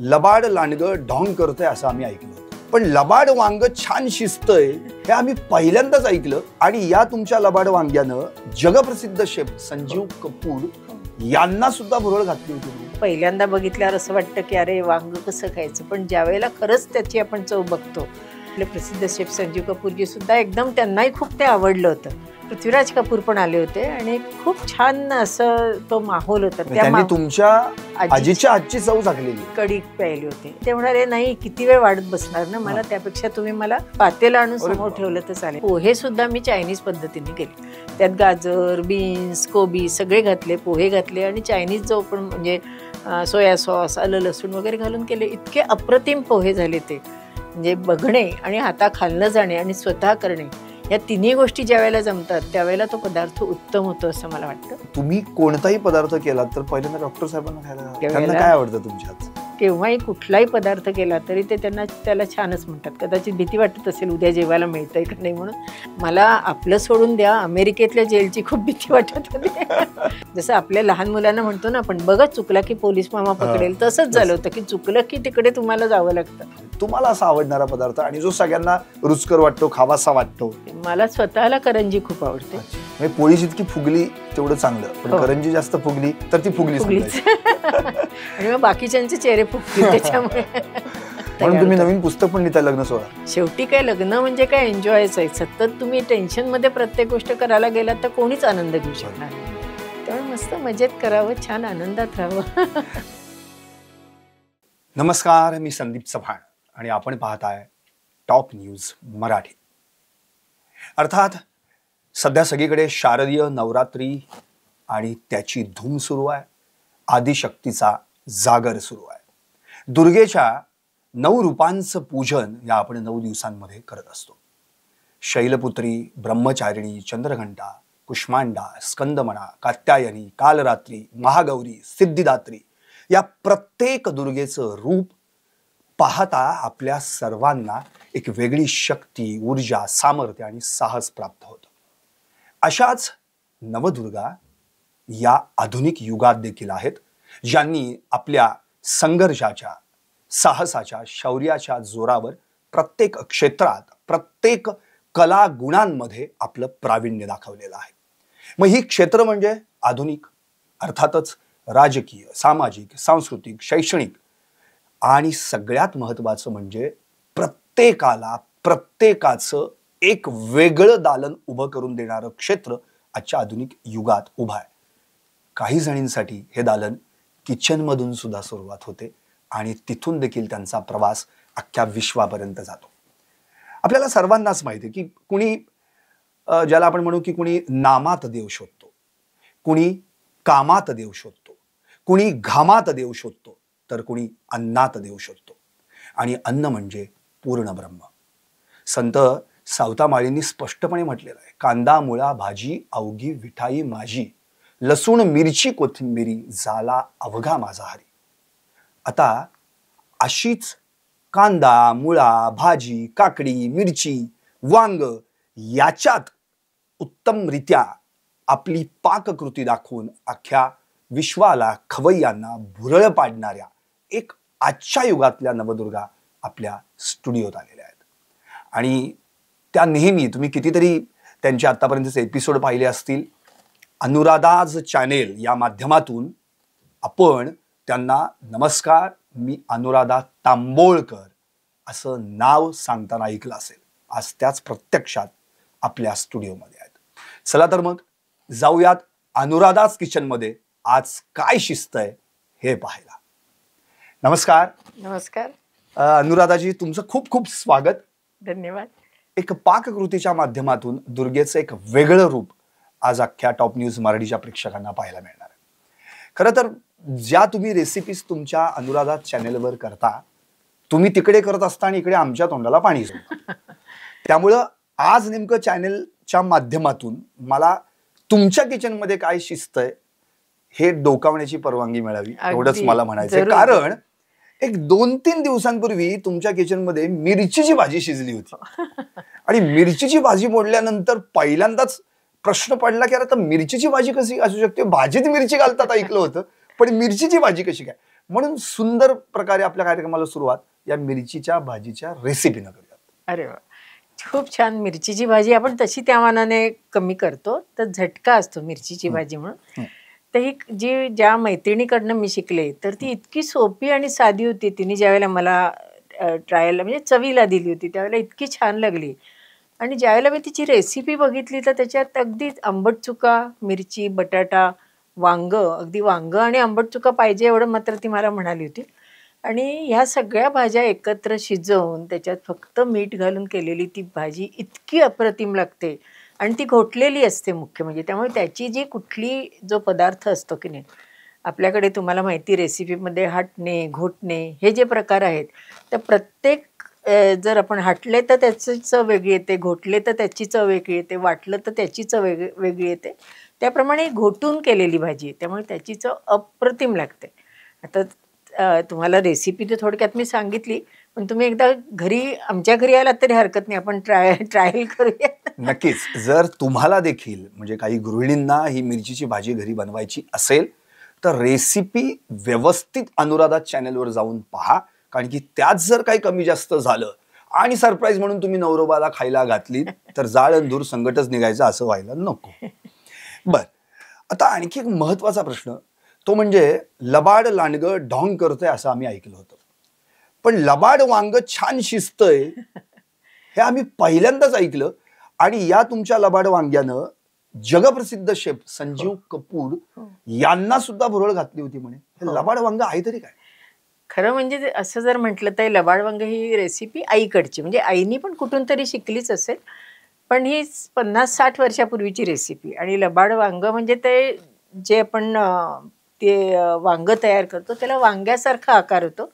लबाड लांडगं ढोंग करतंय असं आम्ही ऐकलं होतं. पण लबाड वांग छान शिजतंय हे आम्ही पहिल्यांदाच ऐकलं. आणि या तुमच्या लबाड वांग्यानं जगप्रसिद्ध शेफ संजीव कपूर यांना सुद्धा भुरळ घातली होती. पहिल्यांदा बघितल्यावर असं वाटतं की अरे वांग कसं खायचं, पण ज्यावेळेला खरंच त्याची आपण चव बघतो. आपले प्रसिद्ध शेफ संजीव कपूरजी सुद्धा एकदम त्यांनाही खूप ते आवडलं होतं. पृथ्वीराज कपूर पण आले होते आणि खूप छान असं तो माहोल होता. त्यांनी तुमच्या आजीच्या हातची चव झाकलेली कढी प्यायली होती. ते म्हणाले नाही किती वेळ वाढत बसणार ना, मला त्यापेक्षा तुम्ही मला पातेलं आणून समोर ठेवलं तर चालेल. पोहे सुद्धा मी चायनीज पद्धतीने केले. त्यात गाजर, बीन्स, कोबी सगळे घातले, पोहे घातले आणि चायनीज जो पण म्हणजे सोया सॉस, आलं लसूण वगैरे घालून केले. इतके अप्रतिम पोहे झाले ते. म्हणजे बघणे आणि हाताखालनं जाणे आणि स्वतः करणे या तिन्ही गोष्टी ज्या वेळेला जमतात त्यावेळेला तो पदार्थ उत्तम होतो असं मला वाटतं. तुम्ही कोणताही पदार्थ केला तर पहिल्यांदा डॉक्टर साहेबांना खायला त्यांना काय आवडतं तुमच्यात? केव्हाही कुठलाही पदार्थ केला तरी ते त्याला छानच म्हणतात. कदाचित भीती वाटत असेल उद्या जेवायला मिळतंय का नाही म्हणून. मला आपलं सोडून द्या, अमेरिकेतल्या जेलची खूप भीती वाटत होती. जसं आपल्या लहान मुलांना म्हणतो ना आपण, बघा चुकला की पोलीस मामा पकडेल, तसंच झालं होतं की चुकलं की तिकडे तुम्हाला जावं लागतं. तुम्हाला असा आवडणारा पदार्थ आणि जो सगळ्यांना रुचकर वाटतो, खावासा वाटतो? मला स्वतःला करंजी खूप आवडते. म्हणजे पोळी जितकी फुगली तेवढं चांगलं, पण करंजी जास्त फुगली तर ती फुगलीच. आणि मग बाकीच्यांचे चेहरे फुगतील त्याच्यामुळे. म्हणून तुम्ही नवीन पुस्तक पण लिहिता लग्न सोहळा. शेवटी काय लग्न म्हणजे काय एन्जॉयच आहे. सतत तुम्ही टेन्शन मध्ये प्रत्येक गोष्ट करायला गेलात तर कोणीच आनंद घेऊ शकणार नाही. त्यामुळे मस्त मजेत करावं, छान आनंदात राहावं. नमस्कार, मी संदीप चव्हाण आणि आपण पाहताय टॉप न्यूज मराठी. अर्थात सध्या सगळीकडे शारदीय नवरात्री आणि त्याची धूम सुरू आहे. आदिशक्तीचा जागर सुरू आहे. दुर्गेच्या 9 रूपांचं पूजन या आपण 9 दिवसांमध्ये करत असतो. शैलपुत्री, ब्रह्मचारिणी, चंद्रघंटा, कुष्मांडा, स्कंदमणा, कात्यायनी, कालरात्री, महागौरी, सिद्धिदात्री या प्रत्येक दुर्गेचं रूप पाहता आपल्या सर्वांना एक वेगळी शक्ती, ऊर्जा, सामर्थ्य आणि साहस प्राप्त होतं. अशाच नवदुर्गा या आधुनिक युगात देखील आहेत, ज्यांनी आपल्या संघर्षाच्या, साहसाच्या, शौर्याच्या जोरावर प्रत्येक क्षेत्रात, प्रत्येक कला गुणांमध्ये आपलं प्रावीण्य दाखवलेलं आहे. मग ही क्षेत्र म्हणजे आधुनिक, अर्थातच राजकीय, सामाजिक, सांस्कृतिक, शैक्षणिक आणि सगळ्यात महत्त्वाचं म्हणजे प्रत्येकाचं एक वेगळं दालन उभं करून देणारं क्षेत्र आजच्या आधुनिक युगात उभं आहे. काही जणींसाठी हे दालन किचनमधून सुद्धा सुरुवात होते आणि तिथून देखील त्यांचा प्रवास अख्ख्या विश्वापर्यंत जातो. आपल्याला सर्वांनाच माहिती आहे की कुणी ज्याला आपण म्हणू की कुणी नामात देव शोधतो, कुणी कामात देव शोधतो, कुणी घामात देव शोधतो, तर कुणी अन्नात देव शोधतो. आणि अन्न म्हणजे पूर्ण ब्रह्म. संत सावतामाळींनी स्पष्टपणे म्हटलेलं आहे, कांदा मुळा भाजी अवघी विठाई माझी, लसूण मिरची कोथिंबिरी झाला अवघा माझा हरी. आता अशीच कांदा, मुळा, भाजी, काकडी, मिरची, वांग याच्यात उत्तमरित्या आपली पाककृती दाखवून अख्ख्या विश्वाला, खवय्यांना भुरळ पाडणाऱ्या एक आजच्या युगातल्या नवदुर्गा आपल्या स्टुडिओत आलेल्या आहेत. आणि त्या नेहमी तुम्ही कितीतरी त्यांचे आतापर्यंतचे एपिसोड पाहिले असतील. अनुराधाज चॅनेल या माध्यमातून आपण त्यांना नमस्कार, मी अनुराधा तांबोळकर असं नाव सांगताना ऐकलं असेल. आज त्याच प्रत्यक्षात आपल्या स्टुडिओमध्ये आहेत. चला तर मग जाऊयात अनुराधाज किचनमध्ये आज काय शिस्त आहे हे पाहायला. नमस्कार. नमस्कार अनुराधाजी, तुमचं खूप खूप स्वागत. धन्यवाद. एक पाककृतीच्या माध्यमातून दुर्गेचं एक वेगळं रूप आज अख्ख्या टॉप न्यूज मराठीच्या प्रेक्षकांना पाहायला मिळणार आहे. खरं तर ज्या तुम्ही रेसिपीज तुमच्या अनुराधा चॅनेलवर करता, तुम्ही तिकडे करत असता आणि इकडे आमच्या तोंडाला पाणी सुटतं. त्यामुळं आज नेमकं चॅनेलच्या माध्यमातून मला तुमच्या किचनमध्ये काय शिस्त आहे हे डोकावण्याची परवानगी मिळावी, एवढंच मला म्हणायचं. कारण एक 2-3 दिवसांपूर्वी तुमच्या किचनमध्ये मिरचीची भाजी शिजली होती आणि मिरचीची भाजी मोडल्यानंतर पहिल्यांदाच प्रश्न पडला की अरे आता मिरचीची भाजी कशी असू शकते, भाजीत मिरची घालतात ऐकलं होतं, पण मिरचीची भाजी कशी काय? म्हणून सुंदर प्रकारे आपल्या कार्यक्रमाला सुरुवात या मिरचीच्या भाजीच्या रेसिपीनं करूयात. अरे वा, खूप छान. मिरचीची भाजी आपण तशी त्या मानाने कमी करतो, तर झटका असतो मिरचीची भाजी म्हणून. तर ही ज्या मैत्रिणीकडनं मी शिकले, तर ती इतकी सोपी आणि साधी होती. तिने ज्यावेळेला मला ट्रायलला म्हणजे चवीला दिली होती त्यावेळेला इतकी छान लागली. आणि ज्यावेळेला मी तिची रेसिपी बघितली तर त्याच्यात अगदी आंबट चुका, मिरची, बटाटा, वांगं, अगदी वांगं आणि आंबट चुका पाहिजे एवढं मात्र ती मला म्हणाली होती. आणि ह्या सगळ्या भाज्या एकत्र शिजवून त्याच्यात फक्त मीठ घालून केलेली ती भाजी इतकी अप्रतिम लागते. आणि ती घोटलेली असते मुख्य म्हणजे. त्यामुळे त्याची जी कुठली जो पदार्थ असतो की नाही, आपल्याकडे तुम्हाला माहिती रेसिपीमध्ये हटणे, घोटणे हे जे प्रकार आहेत, तर प्रत्येक जर आपण हटले तर त्याची चव वेगळी येते, घोटले तर त्याची चव वेगळी येते, वाटलं तर त्याची चव वेगळी येते. त्याप्रमाणे घोटून केलेली भाजी आहे, त्यामुळे त्याची चव अप्रतिम लागते. आता तुम्हाला रेसिपी तर थोडक्यात मी सांगितली, पण तुम्ही एकदा आमच्या घरी आलात तरी हरकत नाही, आपण ट्रायल करूया. नक्कीच. जर तुम्हाला देखील म्हणजे काही गृहिणींना ही मिरचीची भाजी घरी बनवायची असेल तर रेसिपी व्यवस्थित अनुराधा चॅनलवर जाऊन पहा, कारण की त्यात जर काही कमी जास्त झालं आणि सरप्राईज म्हणून तुम्ही नवरोबाला खायला घातली तर जाळ अंधूर संकटच निघायचं असं व्हायला नको. बर, आता आणखी एक महत्वाचा प्रश्न, तो म्हणजे लबाड लांडगं ढोंग करतोय असं आम्ही ऐकलं होतं, पण लबाड वांग छान शिजतंय हे आम्ही पहिल्यांदाच ऐकलं. आणि या तुमच्या लबाड वांग्यानं जगप्रसिद्ध शेफ संजीव कपूर यांना सुद्धा भुरळ घातली होती म्हणे. हे लबाड वांग आहे तरी काय? खरं म्हणजे असं जर म्हटलं तर लबाड वांग ही रेसिपी आईकडची, म्हणजे आईनी पण कुठून तरी शिकलीच असेल, पण ही 50-60 वर्षापूर्वीची रेसिपी. आणि लबाड वांग म्हणजे ते जे आपण ते वांग तयार करतो त्याला वांग्यासारखा आकार होतो.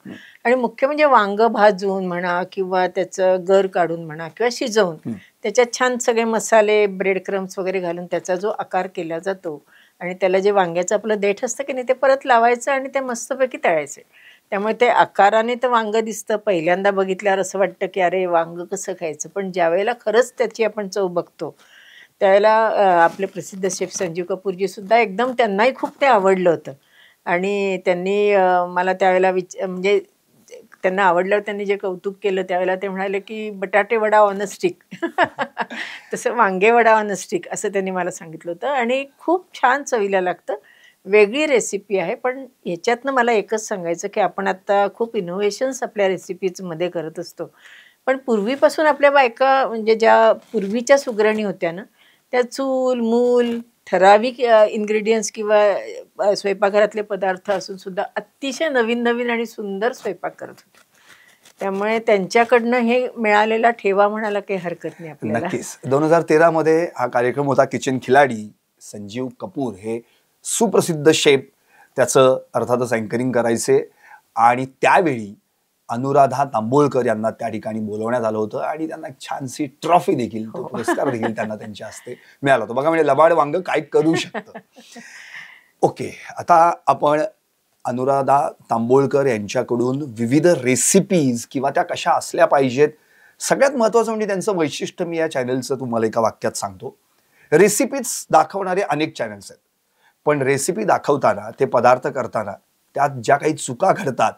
आणि मुख्य म्हणजे वांग भाजून म्हणा किंवा त्याचं गर काढून म्हणा किंवा शिजवून त्याच्यात छान सगळे मसाले, ब्रेड क्रम्स वगैरे घालून त्याचा जो आकार केला जातो आणि त्याला जे वांग्याचं आपलं देठ असतं की नाही ते परत लावायचं आणि ते मस्तपैकी तळायचे. त्यामुळे ते आकाराने तर वांग दिसतं, पहिल्यांदा बघितल्यावर असं वाटतं की अरे वांग कसं खायचं, पण ज्यावेळेला खरंच त्याची आपण चव बघतो त्यावेळेला आपले प्रसिद्ध शेफ संजीव कपूरजी सुद्धा एकदम त्यांनाही खूप ते आवडलं होतं. आणि त्यांनी मला त्यावेळेला म्हणजे त्यांना आवडल्यावर त्यांनी जे कौतुक केलं त्यावेळेला ते म्हणाले की बटाटे वडा ऑन अ स्टिक तसं वांगे वडा ऑन अ स्टिक असं त्यांनी मला सांगितलं होतं. आणि खूप छान चवीला लागतं. वेगळी रेसिपी आहे, पण ह्याच्यातनं मला एकच सांगायचं की आपण आता खूप इनोव्हेशन्स आपल्या रेसिपीजमध्ये करत असतो, पण पूर्वीपासून आपल्या बायका म्हणजे ज्या पूर्वीच्या सुगरणी होत्या ना, त्या चूल मूल ठराविक इन्ग्रेडियंट्स किंवा स्वयंपाकघरातले पदार्थ असून सुद्धा अतिशय नवीन नवीन आणि सुंदर स्वयंपाक करत होते. त्यामुळे त्यांच्याकडनं हे मिळालेला ठेवा म्हणायला काही हरकत नाही आपल्याला. नक्कीच. 2013 मध्ये हा कार्यक्रम होता किचन खिलाडी. संजीव कपूर हे सुप्रसिद्ध शेफ त्याचं अर्थातच अँकरिंग करायचे आणि त्यावेळी अनुराधा तांबोळकर यांना त्या ठिकाणी बोलवण्यात आलं होतं आणि त्यांना छानशी ट्रॉफी देखील, तो पुरस्कार देखील त्यांना त्यांच्या हस्ते मिळाला होता. बघा म्हणजे लबाड वांग काय करू शकतं. ओके, आता आपण अनुराधा तांबोळकर यांच्याकडून विविध रेसिपीज किंवा त्या कशा असल्या पाहिजेत, सगळ्यात महत्वाचं म्हणजे त्यांचं वैशिष्ट्य मी या चॅनलचं तुम्हाला एका वाक्यात सांगतो. रेसिपीज दाखवणारे अनेक चॅनल्स आहेत, पण रेसिपी दाखवताना, ते पदार्थ करताना त्यात ज्या काही चुका घडतात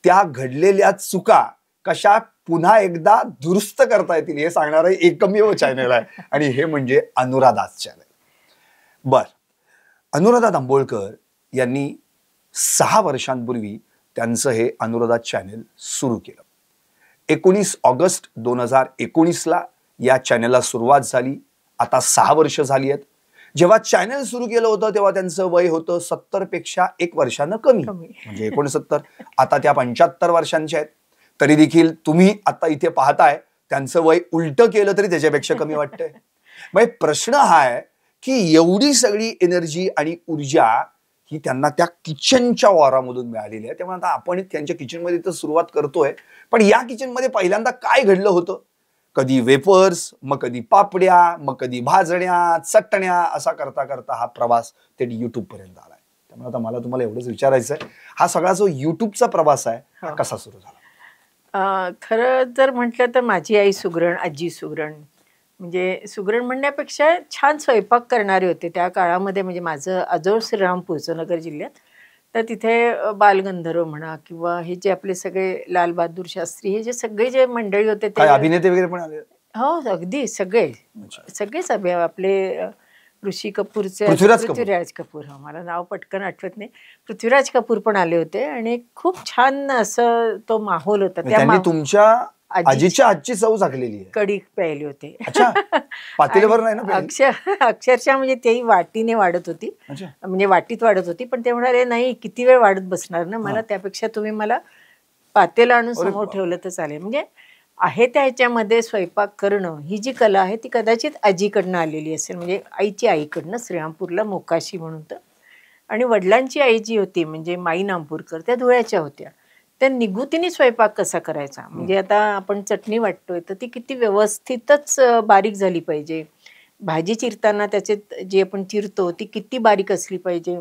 त्या घडलेल्या चुका कशा पुन्हा एकदा दुरुस्त करता येतील हे सांगणारं एकमेव चॅनल आहे आणि हे म्हणजे अनुराधाच चॅनल. बर, अनुराधा तांबोळकर यांनी 6 वर्षांपूर्वी त्यांचं हे अनुराधा चॅनल सुरू केलं. 19 ऑगस्ट 2019ला या चॅनलला सुरुवात झाली. आता 6 वर्ष झाली आहेत. जेव्हा चॅनल सुरू केलं होतं तेव्हा त्यांचं वय होतं 70 पेक्षा 1 वर्षानं कमी, म्हणजे 69. आता त्या 75 वर्षांच्या आहेत. तरी देखील तुम्ही आता इथे पाहताय त्यांचं वय उलटं केलं तरी त्याच्यापेक्षा कमी वाटतंय. मग प्रश्न हा आहे की एवढी सगळी एनर्जी आणि ऊर्जा ही त्यांना त्या किचनच्या वारामधून मिळालेली आहे. त्यामुळे आता आपण त्यांच्या किचनमध्ये तर सुरुवात करतोय, पण या किचनमध्ये पहिल्यांदा काय घडलं होतं, कधी वेफर्स, मग कधी पापड्या, मग कधी भाजण्या, चटण्या, असा करता करता हा प्रवास थेट युट्यूब पर्यंत आलाय. त्यामुळे आता मला तुम्हाला एवढंच विचारायचं आहे, हा सगळा जो युट्यूबचा प्रवास आहे हा कसा सुरू झाला? खरं जर म्हटलं तर माझी आई सुगरण, आजी सुगरण, म्हणजे सुगरण म्हणण्यापेक्षा छान स्वयंपाक करणारे होते त्या काळामध्ये. म्हणजे माझं आजोळ श्रीरामपूरचं नगर जिल्ह्यात, तर तिथे बालगंधर्व म्हणा किंवा हे जे आपले सगळे लाल बहादूर शास्त्री, हे जे सगळे जे मंडळी होते काय ते अभिनेते वगैरे पण आले? हो अगदी सगळेच आपले ऋषी कपूरचे पृथ्वीराज कपूर, हा मला नाव पटकन आठवत नाही, पृथ्वीराज कपूर पण आले होते आणि खूप छान असं तो माहोल होता. त्यांनी तुमच्या आजीच्या हातची चव चाखलेली आहे. कढी प्यायली होती. अच्छा, पातेल्यावर नाही ना? अक्षरशः म्हणजे तेही वाटीने वाढत होती, म्हणजे वाटीत वाढत होती. पण ते म्हणाले नाही किती वेळ वाढत बसणार ना, मला त्यापेक्षा तुम्ही मला पातेलं आणून समोर ठेवलं तर चालेल. म्हणजे आहे त्या ह्याच्यामध्ये स्वयंपाक करणं ही जी कला आहे ती कदाचित आजीकडनं आलेली असेल, म्हणजे आईची आईकडनं, श्रीरामपूरला मोकाशी म्हणून. तर आणि वडिलांची आई जी होती म्हणजे माई नामपूरकर, त्या धुळ्याच्या होत्या. त्या निगुतीने स्वयंपाक कसा करायचा, म्हणजे आता आपण चटणी वाटतोय तर ती किती व्यवस्थितच बारीक झाली पाहिजे, भाजी चिरताना त्याच्यात जी आपण चिरतो ती किती बारीक असली पाहिजे,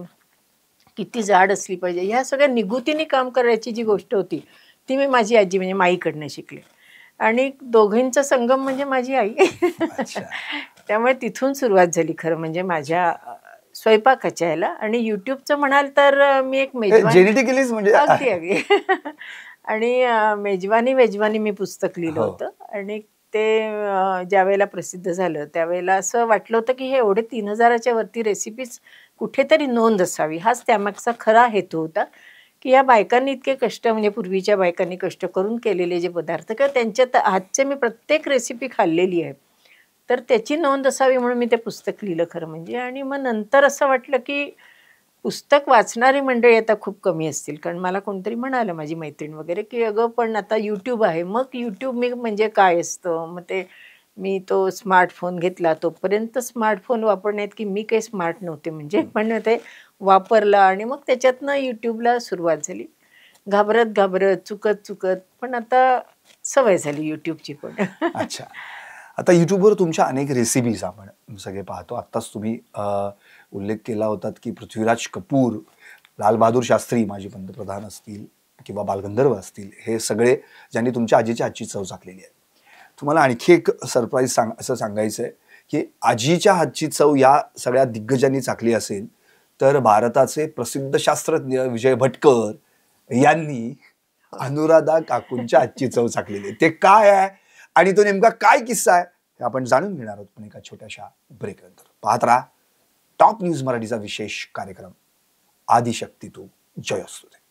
किती जाड असली पाहिजे, ह्या सगळ्या निगुतीने काम करायची जी गोष्ट होती ती मी माझी आजी म्हणजे माईकडनं शिकले. आणि दोघींचा संगम म्हणजे माझी आई. त्यामुळे तिथून सुरुवात झाली खरं म्हणजे माझ्या स्वयंपाकाच्या ह्याला. आणि युट्यूबचं म्हणाल तर मी एक मेजवानी अगदी आणि मेजवानी मी पुस्तक लिहिलं होतं. आणि ते ज्या वेळेला प्रसिद्ध झालं त्यावेळेला असं वाटलं होतं की हे एवढे 3000च्या वरती रेसिपीज कुठेतरी नोंद असावी. हाच त्यामागचा खरा हेतू होता की या बायकांनी इतके कष्ट, म्हणजे पूर्वीच्या बायकांनी कष्ट करून केलेले जे पदार्थ किंवा त्यांच्या हातचे मी प्रत्येक रेसिपी खाल्लेली आहे, तर त्याची नोंद असावी म्हणून मी ते पुस्तक लिहिलं खरं म्हणजे. आणि मग नंतर असं वाटलं की पुस्तक वाचणारी मंडळी आता खूप कमी असतील, कारण मला कोणतरी म्हणालं, माझी मैत्रीण वगैरे, की अगं पण आता यूट्यूब आहे. मग यूट्यूब मी म्हणजे काय असतं, मग ते मी तो स्मार्टफोन घेतला. तोपर्यंत स्मार्टफोन वापरण्यात की मी काही स्मार्ट नव्हते म्हणजे, पण ते वापरला आणि मग त्याच्यातनं यूट्यूबला सुरुवात झाली, घाबरत चुकत, पण आता सवय झाली यूट्यूबची पण. अच्छा, आता यूट्यूबवर तुमच्या अनेक रेसिपीज आपण सगळे पाहतो. आत्ताच तुम्ही उल्लेख केला होतात की पृथ्वीराज कपूर, लाल बहादूर शास्त्री माजी पंतप्रधान असतील किंवा बालगंधर्व असतील, हे सगळे ज्यांनी तुमच्या आजीच्या हातची चव चाखलेली आहे. तुम्हाला आणखी एक सरप्राईज असं सांगायचं आहे की आजीच्या हातची चव या सगळ्या दिग्गजांनी चाखली असेल तर भारताचे प्रसिद्ध शास्त्रज्ञ विजय भटकर यांनी अनुराधा काकूंच्या हातची चव चाखलेली आहे. ते काय आहे आणि तो नेमका काय किस्सा आहे हे आपण जाणून घेणार आहोत पण एका छोट्याशा ब्रेक नंतर. पाहत राहा टॉप न्यूज मराठीचा विशेष कार्यक्रम आदिशक्ती तू जय असू दे.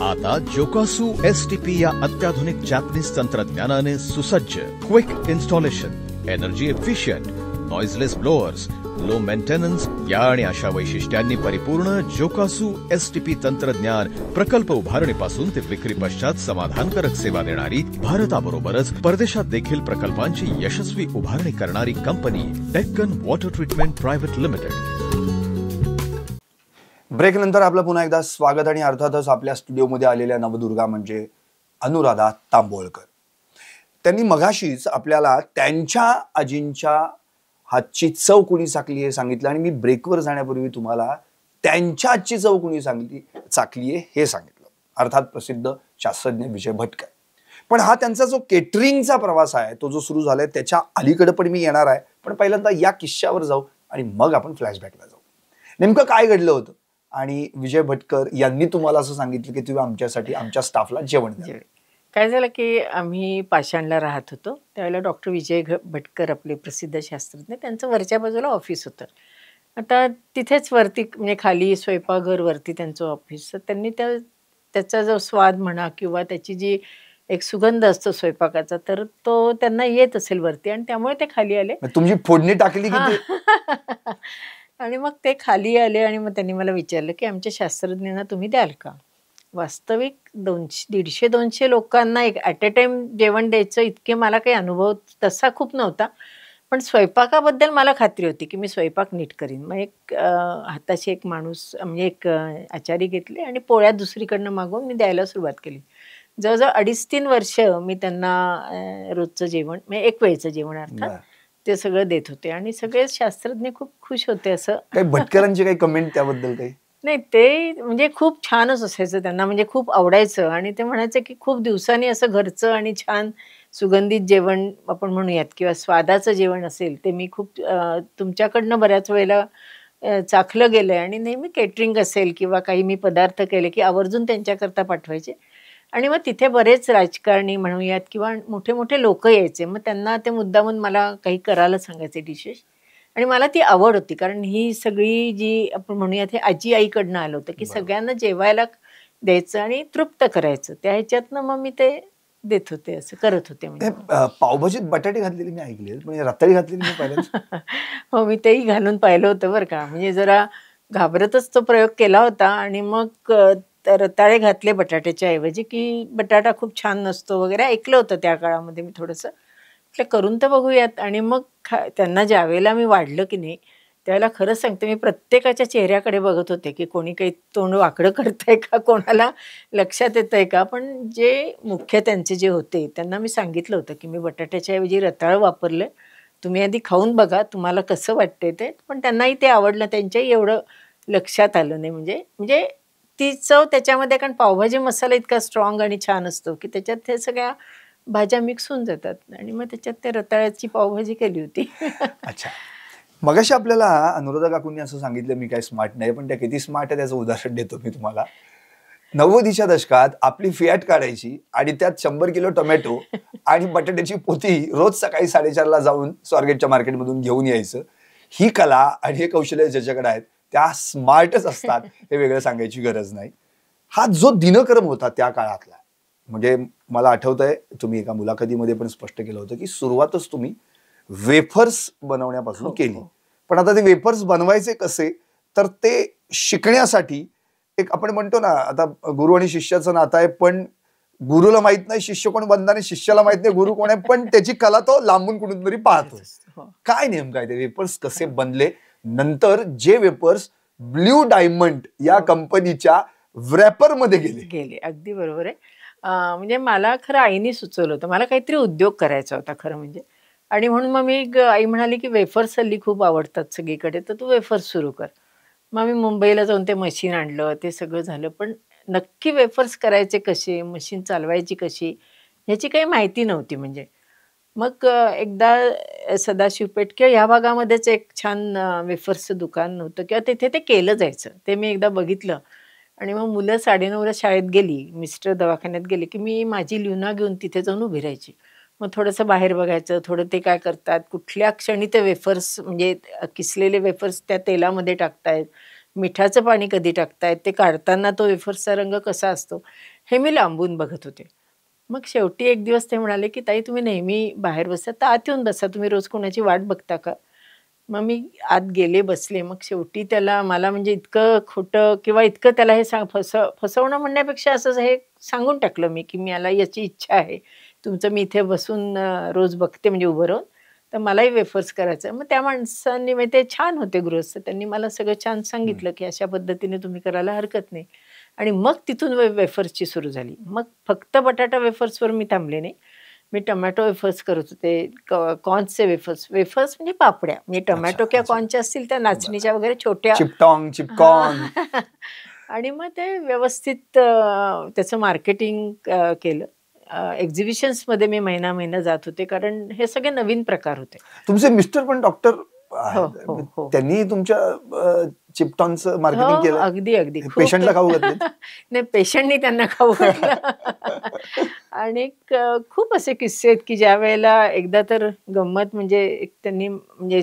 आता जोकासू STP या अत्याधुनिक जॅपनीज तंत्रज्ञानाने सुसज्ज, quick installation, energy efficient, noiseless blowers, low maintenance या आणि अशा वैशिष्ट्यांनी परिपूर्ण जोकासू STP तंत्रज्ञान प्रकल्प उभारणीपासून ते विक्री पश्चात समाधानकारक सेवा देणारी, भारताबरोबरच परदेशात देखील प्रकल्पांची यशस्वी उभारणी करणारी company Deccan water treatment private limited. Break नंतर आपलं पुन्हा एकदा स्वागत. आणि अर्थातच आपल्या स्टुडिओमध्ये आलेल्या नवदुर्गा म्हणजे अनुराधा तांबोळकर. त्यांनी मगाशीच आपल्याला त्यांच्या आजींच्या हातची चव कुणी चाखली हे सांगितलं आणि मी ब्रेकवर जाण्यापूर्वी तुम्हाला त्यांच्या हातची चव कुणी चाखली आहे हे सांगितलं. अर्थात प्रसिद्ध शास्त्रज्ञ विजय भटकर. पण हा त्यांचा जो केटरिंगचा प्रवास आहे तो जो सुरू झालाय त्याच्या अलीकडे पण मी येणार आहे. पण पहिल्यांदा या किस्स्यावर जाऊ आणि मग आपण फ्लॅशबॅकला जाऊ. नेमकं काय घडलं होतं आणि विजय भटकर यांनी तुम्हाला असं सांगितलं की तुम्ही आमच्यासाठी आमच्या स्टाफला जेवण द्या. काय झालं की आम्ही पाषाणला राहत होतो त्यावेळेला डॉक्टर विजय भटकर आपले प्रसिद्ध शास्त्रज्ञ, त्यांचं वरच्या बाजूला ऑफिस होतं. आता तिथेच वरती म्हणजे खाली स्वयंपाकघर वरती त्यांचं ऑफिस. तर त्यांनी त्याचा जो स्वाद म्हणा किंवा त्याची जी एक सुगंध असतो स्वयंपाकाचा तर तो त्यांना येत असेल वरती आणि त्यामुळे ते खाली आले. तुमची फोडणी टाकली की आणि मग ते खाली आले आणि मग त्यांनी मला विचारलं की आमच्या शास्त्रज्ञांना तुम्ही द्याल का. वास्तविक 150-200 लोकांना एक ॲट अ टाइम जेवण द्यायचं इतके मला काही अनुभव तसा खूप नव्हता, पण स्वयंपाकाबद्दल मला खात्री होती की मी स्वयंपाक नीट करीन. मग एक हाताशी एक माणूस म्हणजे एक आचारी घेतले आणि पोळ्या दुसरीकडनं मागवून मी द्यायला सुरुवात केली. जवळजवळ 2.5-3 वर्ष मी त्यांना रोजचं जेवण म्हणजे एक वेळचं जेवण अर्थात ते सगळं देत होते आणि सगळे शास्त्रज्ञ खूप खुश होते. असं काही भटकरांची काही कमेंट त्याबद्दल काही नाही, ते म्हणजे खूप छानच असायचं त्यांना, म्हणजे खूप आवडायचं आणि ते म्हणायचे की खूप दिवसांनी असं घरचं आणि छान सुगंधित जेवण आपण म्हणूयात किंवा स्वादाचं जेवण असेल ते मी खूप तुमच्याकडनं बऱ्याच वेळेला चाखलं गेलंय आणि नेहमी केटरिंग असेल किंवा काही मी पदार्थ केले की आवर्जून त्यांच्याकरता पाठवायचे. आणि मग तिथे बरेच राजकारणी म्हणूयात किंवा मोठे मोठे लोक यायचे. मग त्यांना ते मुद्दामून मला काही करायला सांगायचे डिशेस. आणि मला ती आवड होती, कारण ही सगळी जी आपण म्हणूयात हे आजी आईकडनं आलं होतं की सगळ्यांना जेवायला द्यायचं आणि तृप्त करायचं. त्या ह्याच्यातनं मग मी ते देत होते, असं करत होते. म्हणजे पावभाजीत बटाटे घातलेले मी ऐकले, म्हणजे रताळी घातलेली मी पहिल्यांदा. हो, मी तेही घालून पाहिलं होतं बरं का. म्हणजे जरा घाबरतच तो प्रयोग केला होता आणि मग रताळे घातले बटाट्याच्या ऐवजी, की बटाटा खूप छान नसतो वगैरे ऐकलं होतं त्या काळामध्ये मी थोडंसं. म्हटलं करून तर बघूयात. आणि मग त्यांना ज्यावेळेला मी वाढलं की नाही त्यावेळेला खरंच सांगते मी प्रत्येकाच्या चेहऱ्याकडे बघत होते की कोणी काही तोंड वाकडं करतंय का, कोणाला लक्षात येतंय का. पण जे मुख्य त्यांचे जे होते त्यांना मी सांगितलं होतं की मी बटाट्याच्या ऐवजी रताळ वापरलं, तुम्ही आधी खाऊन बघा तुम्हाला कसं वाटतंय ते. पण त्यांनाही ते आवडलं, त्यांच्याही एवढं लक्षात आलं नाही. म्हणजे ती चव त्याच्यामध्ये, कारण पावभाजी मसाला इतका स्ट्रॉंग आणि छान असतो की त्याच्यात हे सगळ्या भाज्या मिक्स होऊन जातात. आणि मग त्याच्यात ते रताळ्याची पावभाजी केली होती. अच्छा, मगाशी आपल्याला अनुराधा काकूंनी असं सांगितलं मी काय स्मार्ट नाही, पण त्या किती स्मार्ट आहे त्याचं उदाहरण देतो मी तुम्हाला. 90च्या दशकात आपली फियाट काढायची आणि त्यात 100 किलो टोमॅटो आणि बटाट्याची पोती रोज सकाळी 4:30ला जाऊन स्वारगेटच्या मार्केटमधून घेऊन यायचं. ही कला आणि हे कौशल्य ज्याच्याकडे आहेत त्या स्मार्टच असतात, हे वेगळं सांगायची गरज नाही. हा जो दिनक्रम होता त्या काळातला, म्हणजे मला आठवतंय तुम्ही एका मुलाखतीमध्ये पण स्पष्ट केलं होतं की सुरुवातच तुम्ही वेफर्स बनवण्यापासून केली. पण आता ते वेफर्स बनवायचे कसे, तर ते शिकण्यासाठी एक आपण म्हणतो ना, आता गुरु आणि शिष्याचं नातं आहे, पण गुरुला माहित नाही शिष्य कोण बनणार आणि शिष्याला माहित नाही गुरु कोण आहे, पण त्याची कला तो लांबून कुठून तरी पाहतो. काय नेमकं आहे ते वेफर्स कसे बनले, नंतर जे वेफर्स ब्ल्यू डायमंड या कंपनीच्या व्रॅपर मध्ये गेले. अगदी बरोबर आहे. म्हणजे मला खरं आईने सुचवलं होतं, मला काहीतरी उद्योग करायचा होता खरं म्हणजे. आणि म्हणून मग मी आई म्हणाली की वेफर्स हल्ली खूप आवडतात सगळीकडे, तर तू वेफर्स सुरू कर. मग मी मुंबईला जाऊन ते मशीन आणलं, ते सगळं झालं. पण नक्की वेफर्स करायचे कसे, मशीन चालवायची कशी, ह्याची काही माहिती नव्हती. म्हणजे मग एकदा सदाशिवपेठ किंवा ह्या भागामध्येच एक छान वेफर्सचं दुकान नव्हतं किंवा तिथे ते केलं जायचं, ते मी एकदा बघितलं. आणि मग मुलं 9:30ला शाळेत गेली, मिस्टर दवाखान्यात गेले की मी माझी ल्युना घेऊन तिथे जाऊन उभी राहायची. मग थोडंसं बाहेर बघायचं, थोडं ते काय करतात, कुठल्या क्षणी ते वेफर्स म्हणजे किसलेले वेफर्स त्या तेलामध्ये टाकतायत, मिठाचं पाणी कधी टाकतायत, ते काढताना तो वेफर्सचा रंग कसा असतो, हे मी लांबून बघत होते. मग शेवटी एक दिवस ते म्हणाले की ताई तुम्ही नेहमी बाहेर बसता, तर आत येऊन बसा, तुम्ही रोज कोणाची वाट बघता का. मग मी आत गेले, बसले. मग शेवटी त्याला मला म्हणजे इतकं खोटं किंवा इतकं त्याला हे फसवणं म्हणण्यापेक्षा असं हे सांगून टाकलं मी की मला याची इच्छा आहे, तुमचं मी इथे बसून रोज बघते म्हणजे उभं राहून, तर मलाही वेफर्स करायचं. मग त्या माणसांनी म्हणजे ते छान होते गृहस्थ, त्यांनी मला सगळं छान सांगितलं की अशा पद्धतीने तुम्ही करायला हरकत नाही. आणि मग तिथून वेफर्सची सुरू झाली. मग फक्त बटाटा वेफर्सवर मी थांबले नाही, मी टोमॅटो वेफर्स करत होते, कॉर्नचे वेफर्स म्हणजे पापड्या, म्हणजे टोमॅटो किंवा कॉर्नच्या असतील त्या नाचणीच्या वगैरे छोट्या चिपकॉर्न. आणि मग ते व्यवस्थित त्याचं मार्केटिंग केलं. एक्झिबिशन्समध्ये मी महिना जात होते, कारण हे सगळे नवीन प्रकार होते. तुमचे मिस्टर पण डॉक्टर, त्यांनी तुमच्या चिपटॉनचं मार्केटिंग केलं. अगदी पेशंटला खाऊ घातलं. नाही, पेशंटनी त्यांना खाऊ घातलं. आणि खूप असे किस्से आहेत की ज्या वेळेला एकदा तर गंमत म्हणजे त्यांनी म्हणजे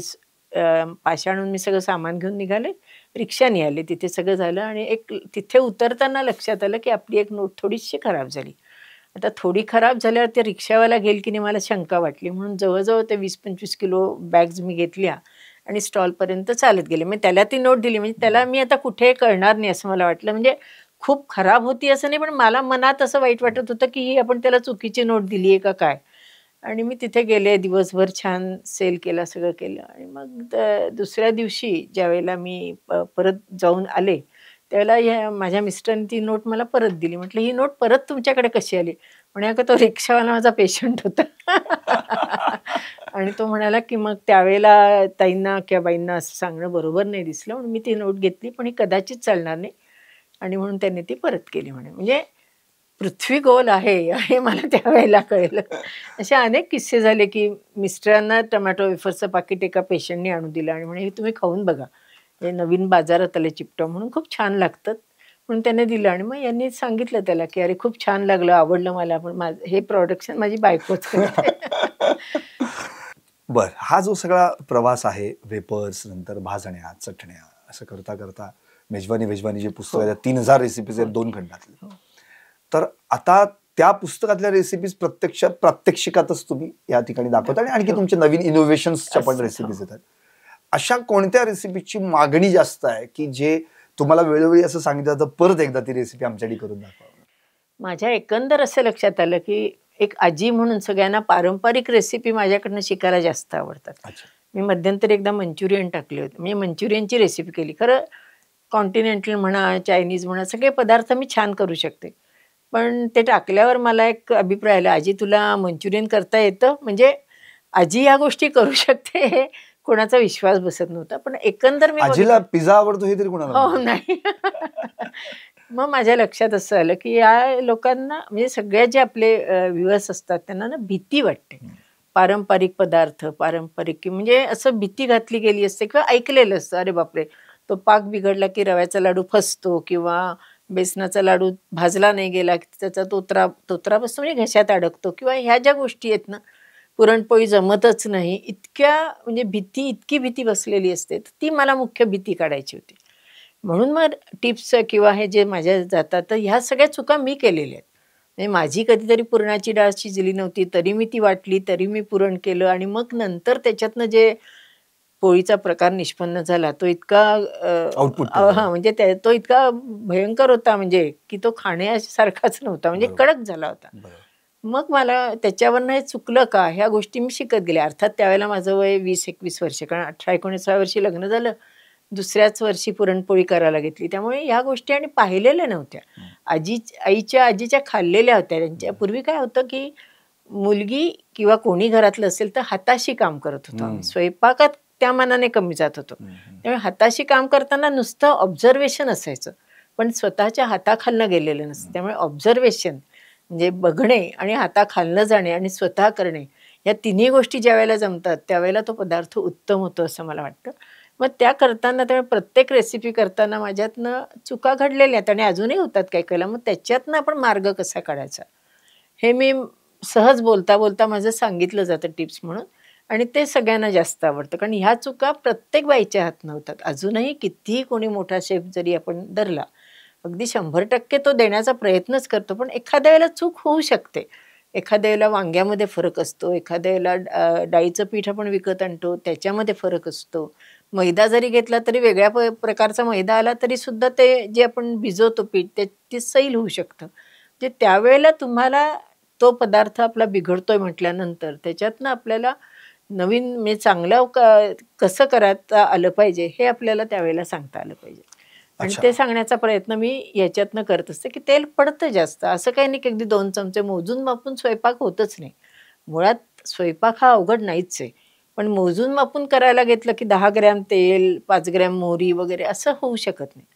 पाषाणून मी सगळं सामान घेऊन निघाले, रिक्षाने आले, तिथे सगळं झालं. आणि एक तिथे उतरताना लक्षात आलं की आपली एक नोट थोडीशी खराब झाली. आता थोडी खराब झाल्यावर ते रिक्षावाला घेईल की नाही मला शंका वाटली, म्हणून जवळजवळ ते 20-25 किलो बॅग्स मी घेतल्या आणि स्टॉलपर्यंत चालत गेले. मग त्याला ती नोट दिली, म्हणजे त्याला मी आता कुठे कळणार नाही असं मला वाटलं. म्हणजे खूप खराब होती असं नाही, पण मला मनात असं वाईट वाटत होतं की ही आपण त्याला चुकीची नोट दिली आहे का काय. आणि मी तिथे गेले, दिवसभर छान सेल केला, सगळं केलं. आणि मग दुसऱ्या दिवशी ज्या वेळेला मी परत जाऊन आले त्यावेळेला माझ्या मिस्टरने ती नोट मला परत दिली. म्हटलं ही नोट परत तुमच्याकडे कशी आली. म्हणे अगं तो रिक्षावाला माझा पेशंट होता. आणि तो म्हणाला की मग त्यावेळेला ताईंना किंवा बाईंना असं सांगणं बरोबर नाही दिसलं, म्हणून मी ती नोट घेतली, पण ही कदाचित चालणार नाही, आणि म्हणून त्यांनी ती परत केली. म्हणजे पृथ्वी गोल आहे हे मला त्यावेळेला कळलं. असे अनेक किस्से झाले की मिस्टरांना टोमॅटो वेफर्सचं पाकिट एका पेशंटने आणून दिलं आणि म्हणे हे तुम्ही खाऊन बघा, हे नवीन बाजारात आले चिपटॉ म्हणून, खूप छान लागतात म्हणून त्याने दिलं. आणि मग यांनी सांगितलं त्याला की अरे खूप छान लागलं, आवडलं मला, पण हे प्रोडक्शन माझी बायकोच करते. बर, हा जो सगळा प्रवास आहे, वेपर्स नंतर भाजण्या चटण्या असं करता करता मेजवानी जे पुस्तक आहे 3000 रेसिपीज आहेत 2 खंडातले. तर आता त्या पुस्तकातल्या रेसिपीज प्रत्यक्षात प्रात्यक्षिकातच तुम्ही या ठिकाणी दाखवता आणि आणखी तुमचे नवीन इनोव्हेशन्सच्या पण रेसिपीज येतात. अशा कोणत्या रेसिपीची मागणी जास्त आहे की जे तुम्हाला वेळोवेळी असं सांगितलं जातं परत एकदा ती रेसिपी आमच्यासाठी करून दाखवा? माझ्या एकंदर असं लक्षात आलं की एक आजी म्हणून सगळ्यांना पारंपरिक रेसिपी माझ्याकडनं शिकायला जास्त आवडतात. मी मध्यंतरी एकदा मंचुरियन टाकले होते, म्हणजे मंचुरियनची रेसिपी केली. खरं कॉन्टिनेंटल म्हणा, चायनीज म्हणा, सगळे पदार्थ मी छान करू शकते. पण ते टाकल्यावर मला एक अभिप्राय आला, आजी तुला मंचुरियन करता येतं? म्हणजे आजी या गोष्टी करू शकते हे कोणाचा विश्वास बसत नव्हता. पण एकंदर मी आजीला पिझ्झा आवडतो हे तरी कोणाला? हो, नाही. मग माझ्या लक्षात असं आलं की या लोकांना, म्हणजे सगळ्या जे आपले व्ह्युअर्स असतात त्यांना ना भीती वाटते. पारंपरिक पदार्थ, पारंपरिक म्हणजे असं भीती घातली गेली असते किंवा ऐकलेलं असतं, अरे बापरे तो पाक बिघडला की रव्याचा लाडू फसतो किंवा बेसनाचा लाडू भाजला नाही गेला की त्याचा तोत्रा बसतो, म्हणजे घशात अडकतो, किंवा ह्या ज्या गोष्टी आहेत ना, पुरणपोळी जमतच नाही, इतक्या म्हणजे इतकी भीती बसलेली असते. ती मला मुख्य भीती काढायची होती. म्हणून मग टिप्स किंवा हे जे माझ्या जातात, तर ह्या सगळ्या चुका मी केलेल्या आहेत. म्हणजे माझी कधीतरी पुरणाची डाळ शिजली नव्हती तरी मी ती वाटली, तरी मी पुरण केलं, आणि मग नंतर त्याच्यातनं जे पोळीचा प्रकार निष्पन्न झाला तो इतका म्हणजे तो इतका भयंकर होता, म्हणजे की तो खाण्यासारखाच नव्हता, म्हणजे कडक झाला होता. मग मला त्याच्यावरनं हे चुकलं का ह्या गोष्टी मी शिकत गेले. अर्थात त्यावेळेला माझं वय 20-21 वर्ष, कारण 18-19 वर्षी लग्न झालं, दुसऱ्याच वर्षी पुरणपोळी करायला घेतली. त्यामुळे ह्या गोष्टी आणि पाहिलेल्या नव्हत्या, आजीच्या खाल्लेल्या होत्या. त्यांच्या पूर्वी काय होतं की मुलगी किंवा कोणी घरातलं असेल तर हाताशी काम करत होतो आम्ही, स्वयंपाकात त्या मानाने कमी जात होतो. त्यामुळे हाताशी काम करताना नुसतं ऑब्झर्वेशन असायचं, पण स्वतःच्या हाताखालनं गेलेलं नसतं. त्यामुळे ऑब्झर्वेशन म्हणजे बघणे आणि हाताखालनं जाणे आणि स्वतः करणे, या तिन्ही गोष्टी ज्या वेळेला जमतात त्यावेळेला तो पदार्थ उत्तम होतो असं मला वाटतं. मग त्या करताना, त्यामुळे प्रत्येक रेसिपी करताना माझ्यातनं चुका घडलेल्या आहेत आणि अजूनही होतात काही काही. मग त्याच्यातनं आपण मार्ग कसा काढायचा हे मी सहज बोलता बोलता माझं सांगितलं जातं टिप्स म्हणून, आणि ते सगळ्यांना जास्त आवडतं. कारण ह्या चुका प्रत्येक बाईच्या हात नव्हतात. अजूनही कितीही कोणी मोठा शेफ जरी आपण धरला, अगदी 100% तो देण्याचा प्रयत्नच करतो, पण एखाद्या वेळेला चूक होऊ शकते. एखाद्या वेळेला वांग्यामध्ये फरक असतो, एखाद्या वेळेला डाळीचं पीठ आपण विकत आणतो त्याच्यामध्ये फरक असतो, मैदा जरी घेतला तरी वेगळ्या प्रकारचा मैदा आला तरी सुद्धा ते जे आपण भिजवतो पीठ ते सैल होऊ शकतं. म्हणजे त्यावेळेला तुम्हाला तो पदार्थ आपला बिघडतोय म्हटल्यानंतर त्याच्यातनं आपल्याला नवीन म्हणजे चांगलं कसं करता आलं पाहिजे हे आपल्याला त्यावेळेला सांगता आलं पाहिजे. आणि ते सांगण्याचा प्रयत्न मी याच्यातनं करत असते की तेल पडतं जास्त, असं काही नाही की अगदी 2 चमचे मोजून मापून स्वयंपाक होतच नाही. मुळात स्वयंपाक हा अवघड नाहीच आहे, पण मोजून मापून करायला घेतलं की 10 ग्रॅम तेल, 5 ग्रॅम मोहरी वगैरे असं होऊ शकत नाही.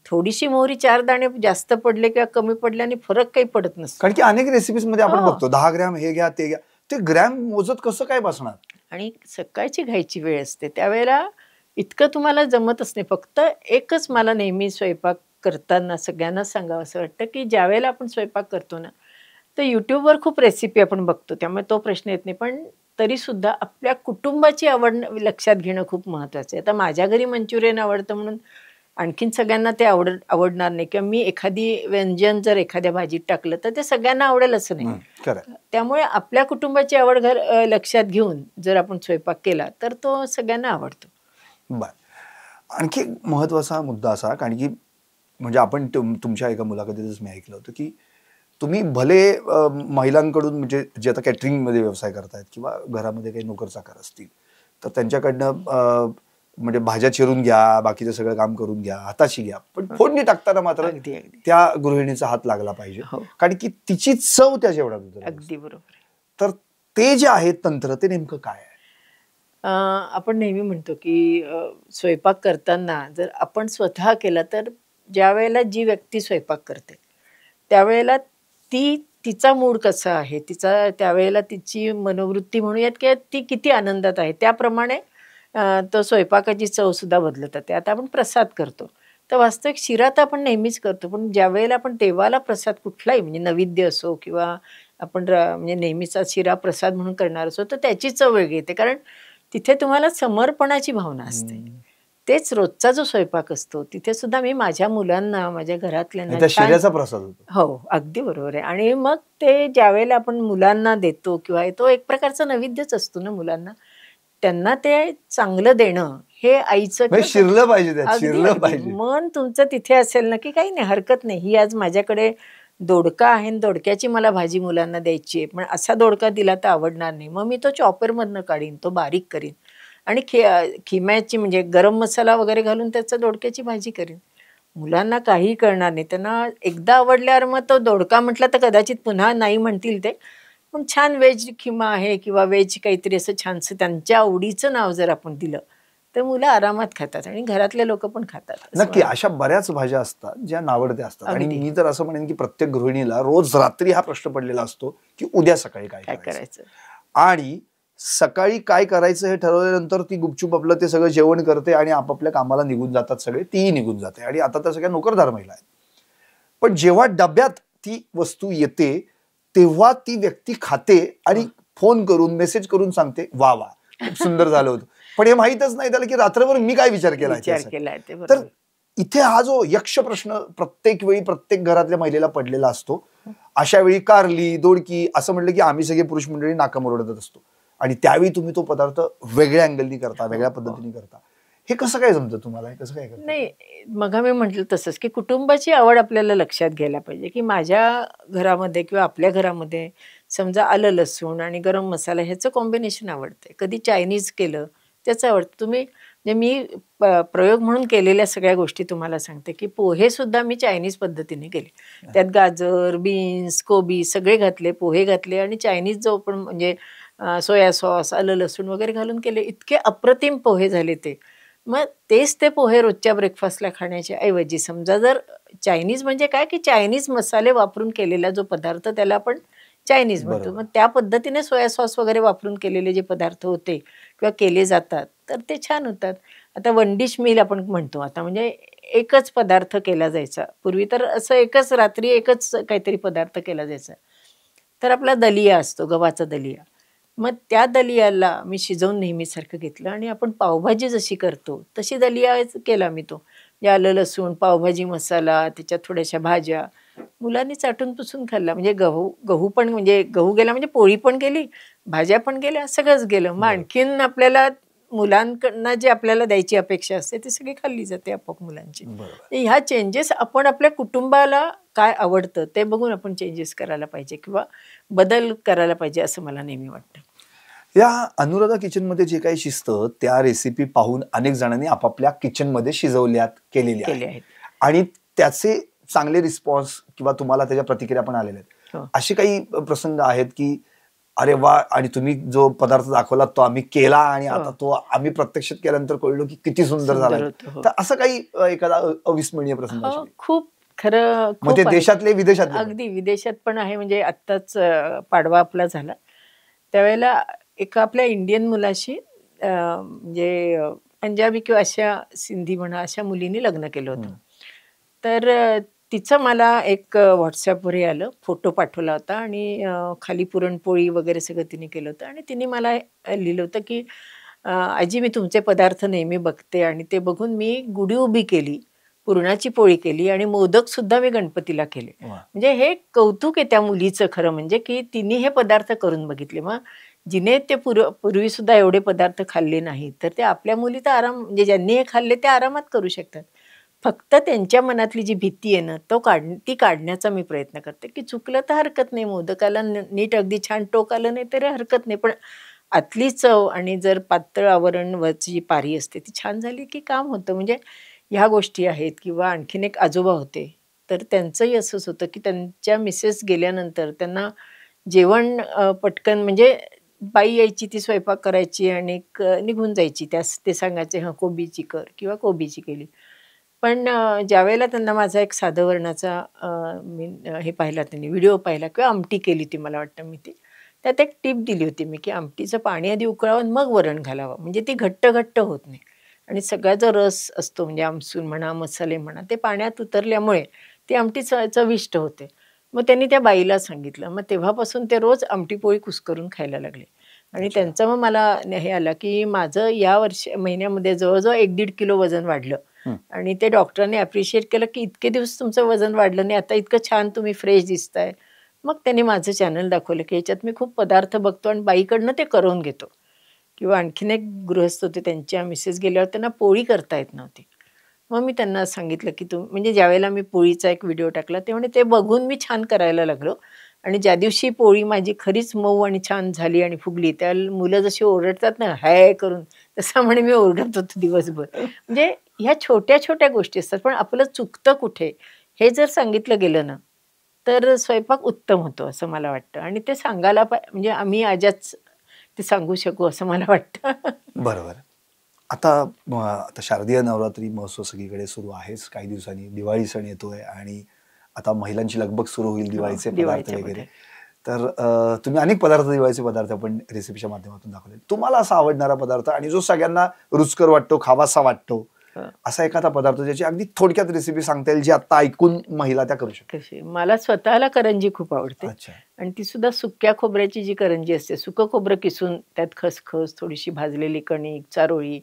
थोडीशी मोहरी 4 दाणे जास्त पडले किंवा कमी पडल्याने फरक काही पडत नसतो. कारण की अनेक रेसिपीज मध्ये आपण बघतो 10 ग्रॅम हे घ्या ते घ्या, ते ग्रॅम मोजत कसं काय बसणार? आणि सकाळची घाईची वेळ असते त्यावेळेला इतकं तुम्हाला जमतच नाही. फक्त एकच मला नेहमी स्वयंपाक करताना सगळ्यांना सांगावं असं वाटतं की ज्यावेळेला आपण स्वयंपाक करतो ना, तर यूट्यूबवर खूप रेसिपी आपण बघतो, त्यामुळे तो प्रश्न येत नाही. पण तरीसुद्धा आपल्या कुटुंबाची आवड लक्षात घेणं खूप महत्त्वाचं आहे. आता माझ्या घरी मंचुरियन आवडतं म्हणून आणखीन सगळ्यांना ते आवडणार नाही, किंवा मी एखादी व्यंजन जर एखाद्या भाजीत टाकलं तर ते सगळ्यांना आवडेल असं नाही. त्यामुळे आपल्या कुटुंबाची आवड लक्षात घेऊन जर आपण स्वयंपाक केला तर तो सगळ्यांना आवडतो. बर, आणखी महत्वाचा मुद्दा असा, कारण की म्हणजे आपण तुमच्या एका मुलाखतीतच मी ऐकलं होतं की तुम्ही भले महिलांकडून म्हणजे जे आता कॅटरिंगमध्ये व्यवसाय करतायत किंवा घरामध्ये काही नोकर चाकर असतील तर त्यांच्याकडनं म्हणजे भाज्या चिरून घ्या, बाकीचं सगळं काम करून घ्या, हाताशी घ्या, पण फोडणी टाकताना मात्र त्या गृहिणीचा हात लागला पाहिजे, कारण की तिची चव त्या जेवणात. अगदी बरोबर. तर ते जे आहे तंत्र ते नेमकं काय आहे? आपण नेहमी म्हणतो की स्वयंपाक करताना जर आपण स्वतः केला तर ज्या वेळेला जी व्यक्ती स्वयंपाक करते त्यावेळेला तिचा मूड कसा आहे, त्यावेळेला तिची मनोवृत्ती म्हणूयात किंवा ती किती आनंदात आहे त्याप्रमाणे तो स्वयंपाकाची चव सुद्धा बदलत जाते. आता आपण प्रसाद करतो, तर वास्तविक शिरा तर आपण नेहमीच करतो, पण ज्यावेळेला आपण देवाला प्रसाद कुठलाही म्हणजे नैवेद्य असो किंवा आपण म्हणजे नेहमीचा शिरा प्रसाद म्हणून करणार असो, तर त्याची चव वेगळी येते. कारण तिथे तुम्हाला समर्पणाची भावना असते. तेच रोजचा जो स्वयंपाक असतो तिथे सुद्धा मी माझ्या मुलांना, माझ्या घरातल्यांना त्या शिऱ्याचा प्रसाद होतो. हो, अगदी बरोबर आहे. आणि मग ते ज्यावेळेला आपण मुलांना देतो किंवा तो एक प्रकारचा नैवेद्यच असतो ना मुलांना, त्यांना ते चांगलं देणं हे आईचं म्हणजे शिरलं पाहिजे त्यात, अगदी, शिरलं अगदी. पाहिजे. मन तुमचं तिथे असेल ना, की काही नाही, हरकत नाही. ही आज माझ्याकडे दोडका आहे आणि दोडक्याची मला भाजी मुलांना द्यायची आहे, पण असा दोडका दिला तर आवडणार नाही. मग मी तो चॉपरमधनं काढीन, तो बारीक करीन आणि खिम्याची म्हणजे गरम मसाला वगैरे घालून त्याचं दोडक्याची भाजी करीन. मुलांना काही कळणार नाही. त्यांना एकदा आवडल्यावर मग तो दोडका म्हटला तर कदाचित पुन्हा नाही म्हणतील ते. पण छान व्हेज खिमा आहे किंवा व्हेज काहीतरी असं छानसं त्यांच्या आवडीचं नाव जर आपण दिलं, तर मुलं आरामात खातात आणि घरातले लोक पण खातात. नक्की अशा बऱ्याच भाज्या असतात ज्या नावडत्या असतात. आणि मी तर असं म्हणेन की प्रत्येक गृहिणीला रोज रात्री हा प्रश्न पडलेला असतो की उद्या सकाळी काय करायचं. आणि सकाळी काय करायचं हे ठरवल्यानंतर ती गुपचूप आपलं ते सगळं जेवण करते आणि आपापल्या कामाला निघून जातात सगळे, तीही निघून जाते. आणि आता तर सगळ्या नोकरदार महिला आहेत. पण जेव्हा डब्यात ती वस्तू येते तेव्हा ती व्यक्ती खाते आणि फोन करून मेसेज करून सांगते, वा वा खूप सुंदर झालं होतं. पण हे माहितच नाही त्याला की रात्रभर मी काय विचार केलाय. तर इथे हा जो यक्ष प्रश्न प्रत्येक वेळी प्रत्येक घरातल्या महिलेला पडलेला असतो. अशा वेळी कारली, दोडकी असं म्हटलं की आम्ही सगळे पुरुष मंडळी नाका मुरडत असतो. आणि त्यावेळी तुम्ही तो पदार्थ वेगळ्या अँगलनी करता, वेगळ्या पद्धतीने करता. हे कसं काय जमतं तुम्हाला? कसं काय करता? नाही, मग मी म्हटलं तसंच की कुटुंबाची आवड आपल्याला लक्षात घ्यायला पाहिजे की माझ्या घरामध्ये किंवा आपल्या घरामध्ये समजा आलं लसूण आणि गरम मसाला ह्याचं कॉम्बिनेशन आवडतंय. कधी चायनीज केलं त्याचं आवडतं. तुम्ही म्हणजे मी प्रयोग म्हणून केलेल्या सगळ्या गोष्टी तुम्हाला सांगते की पोहे सुद्धा मी चायनीज पद्धतीने केले. त्यात गाजर, बीन्स, कोबी सगळे घातले, पोहे घातले आणि चायनीज जो पण म्हणजे सोया सॉस, आलं लसूण वगैरे घालून केले. इतके अप्रतिम पोहे झाले ते. मग तेच ते पोहे रोजच्या ब्रेकफास्टला खाण्याच्या ऐवजी समजा जर चायनीज म्हणजे काय की चायनीज मसाले वापरून केलेला जो पदार्थ त्याला आपण चायनीज म्हणतो. मग त्या पद्धतीने सोया सॉस वगैरे वापरून केलेले जे पदार्थ होते किंवा केले जातात तर ते छान होतात. आता वन डिश मील आपण म्हणतो आता, म्हणजे एकच पदार्थ केला जायचा. पूर्वी तर असं एकच रात्री एकच काहीतरी पदार्थ केला जायचा. तर आपला दलिया असतो, गव्हाचा दलिया. मग त्या दलियाला मी शिजवून नेहमीसारखं घेतलं आणि आपण पावभाजी जशी करतो तशी दलिया केला मी तो. म्हणजे आलं लसूण, पावभाजी मसाला, त्याच्यात थोड्याशा भाज्या. मुलांनी चाटून पुसून खाल्ला. म्हणजे गहू पण म्हणजे गहू गेला म्हणजे पोळी पण गेली, भाज्या पण गेल्या, सगळंच गेलं. मग आणखीन आपल्याला मुलांकडनं जे आपल्याला द्यायची अपेक्षा असते ती सगळी खाल्ली जाते आपोआप मुलांची. ह्या चेंजेस आपण आपल्या कुटुंबाला काय आवडतं ते बघून आपण चेंजेस करायला पाहिजे किंवा बदल करायला पाहिजे असं मला नेहमी वाटतं. या अनुराधा किचनमध्ये जे काही शिस्त त्या रेसिपी पाहून अनेक जणांनी आपापल्या किचनमध्ये शिजवल्यात, केलेल्या आहेत. आणि त्याचे चांगले रिस्पॉन्स किंवा तुम्हाला त्याच्या प्रतिक्रिया पण आलेल्या आहेत. असे काही प्रसंग आहेत की अरे वा, आणि तुम्ही जो पदार्थ दाखवला तो आम्ही केला आणि आता तो आम्ही प्रत्यक्षात केल्यानंतर कळलो की किती सुंदर झाला. तर असं काही एखादा अविस्मरणीय प्रसंग? खूप खरं, खूप देशातले विदेशात, अगदी विदेशात पण आहे. म्हणजे आत्ताच पाडवा आपला झाला त्यावेळेला एका आपल्या इंडियन मुलाशी म्हणजे पंजाबी किंवा अशा सिंधी म्हणा अशा मुलीने लग्न केलं होतं. तर तिचं मला एक व्हॉट्सॲपवर आलं, फोटो पाठवला होता आणि खाली पुरणपोळी वगैरे सगळं तिने केलं होतं. आणि तिने मला लिहिलं होतं की आजी मी तुमचे पदार्थ नेहमी बघते आणि ते बघून मी गुढी उभी केली, पुरणाची पोळी केली आणि मोदक सुद्धा मी गणपतीला केले. म्हणजे हे कौतुक आहे त्या मुलीचं खरं म्हणजे की तिने हे पदार्थ करून बघितले. मग जिने ते पूर्वी सुद्धा एवढे पदार्थ खाल्ले नाही तर ते आपल्या मुली तर आराम म्हणजे ज्यांनी हे खाल्ले ते आरामात करू शकतात. फक्त त्यांच्या मनातली जी भीती आहे ना ती काढण्याचा मी प्रयत्न करते की चुकलं तर हरकत नाही, मोदकाला नीट अगदी छान टोक आलं नाही तरी हरकत नाही, पण आतली चव आणि जर पातळ आवरण वरची जी पारी असते ती छान झाली की काम होतं. म्हणजे ह्या गोष्टी आहेत. किंवा आणखीन एक आजोबा होते तर त्यांचंही असंच होतं की त्यांच्या मिसेस गेल्यानंतर त्यांना जेवण पटकन म्हणजे बाई यायची, ती स्वयंपाक करायची आणि निघून जायची. ते सांगायचे हां कोबीची कर किंवा कोबीची केली. पण ज्यावेळेला त्यांना माझा एक साधं वर्णाचा मी हे पाहिला, त्यांनी व्हिडिओ पाहिला किंवा आमटी केली ती मला वाटतं मी ती, त्यात एक टीप दिली होती मी, की आमटीचं पाणी आधी उकळावं मग वरण घालावं, म्हणजे ती घट्ट घट्ट होत नाही. आणि सगळा जो रस असतो म्हणजे आमसूल म्हणा, मसाले म्हणा, ते पाण्यात उतरल्यामुळे ती आमटी चविष्ट होते. मग त्यांनी त्या बाईला सांगितलं. मग तेव्हापासून ते रोज आमटी पोळी कुस्करून खायला लागले. आणि त्यांचं मग मला हे आलं, की माझं या महिन्यामध्ये जवळजवळ 1-1.5 किलो वजन वाढलं. आणि ते डॉक्टरांनी अप्रिशिएट केलं, की इतके दिवस तुमचं वजन वाढलं नाही, आता इतकं छान तुम्ही फ्रेश दिसताय. मग त्यांनी माझं चॅनल दाखवलं, की याच्यात मी खूप पदार्थ बघतो आणि बाईकडनं ते करून घेतो. किंवा आणखीन एक गृहस्थ होते, त्यांच्या मिसेस गेल्यावर त्यांना पोळी करता येत नव्हती. मग मी त्यांना सांगितलं, की म्हणजे ज्यावेळेला मी पोळीचा एक व्हिडिओ टाकला, ते म्हणे ते बघून मी छान करायला लागलो. आणि ज्या दिवशी पोळी माझी खरीच मऊ आणि छान झाली आणि फुगली, त्या मुलं जशी ओरडतात ना हाय करून, तसं म्हणे मी ओरडत होतो दिवसभर. म्हणजे ह्या छोट्या छोट्या गोष्टी असतात, पण आपलं चुकतं कुठे हे जर सांगितलं गेलं ना, तर स्वयंपाक उत्तम होतो असं मला वाटतं. आणि ते सांगायला म्हणजे आम्ही आजच ते सांगू शकू असं मला वाटतं. बरोबर. आता शारदीय नवरात्री महोत्सव सगळीकडे सुरू आहेच. काही दिवसांनी दिवाळी सण येतोय आणि आता महिलांची लगबग सुरू होईल दिवाळीचे पदार्थ वगैरे. तर तुम्ही अनेक दिवाळीचे पदार्थ आपण रेसिपीच्या माध्यमातून दाखवले. तुम्हाला असा आवडणारा पदार्थ आणि जो सगळ्यांना रुचकर वाटतो, खावासा वाटतो, असा एखादा पदार्थ ज्याची अगदी थोडक्यात रेसिपी सांगता येईल, जी आता ऐकून महिला त्या करू शकतात? मला स्वतःला करंजी खूप आवडते. आणि ती सुद्धा सुक्या खोबऱ्याची जी करंजी असते, सुकं खोबरं किसून त्यात खसखस, थोडीशी भाजलेली कणिक, चारोळी,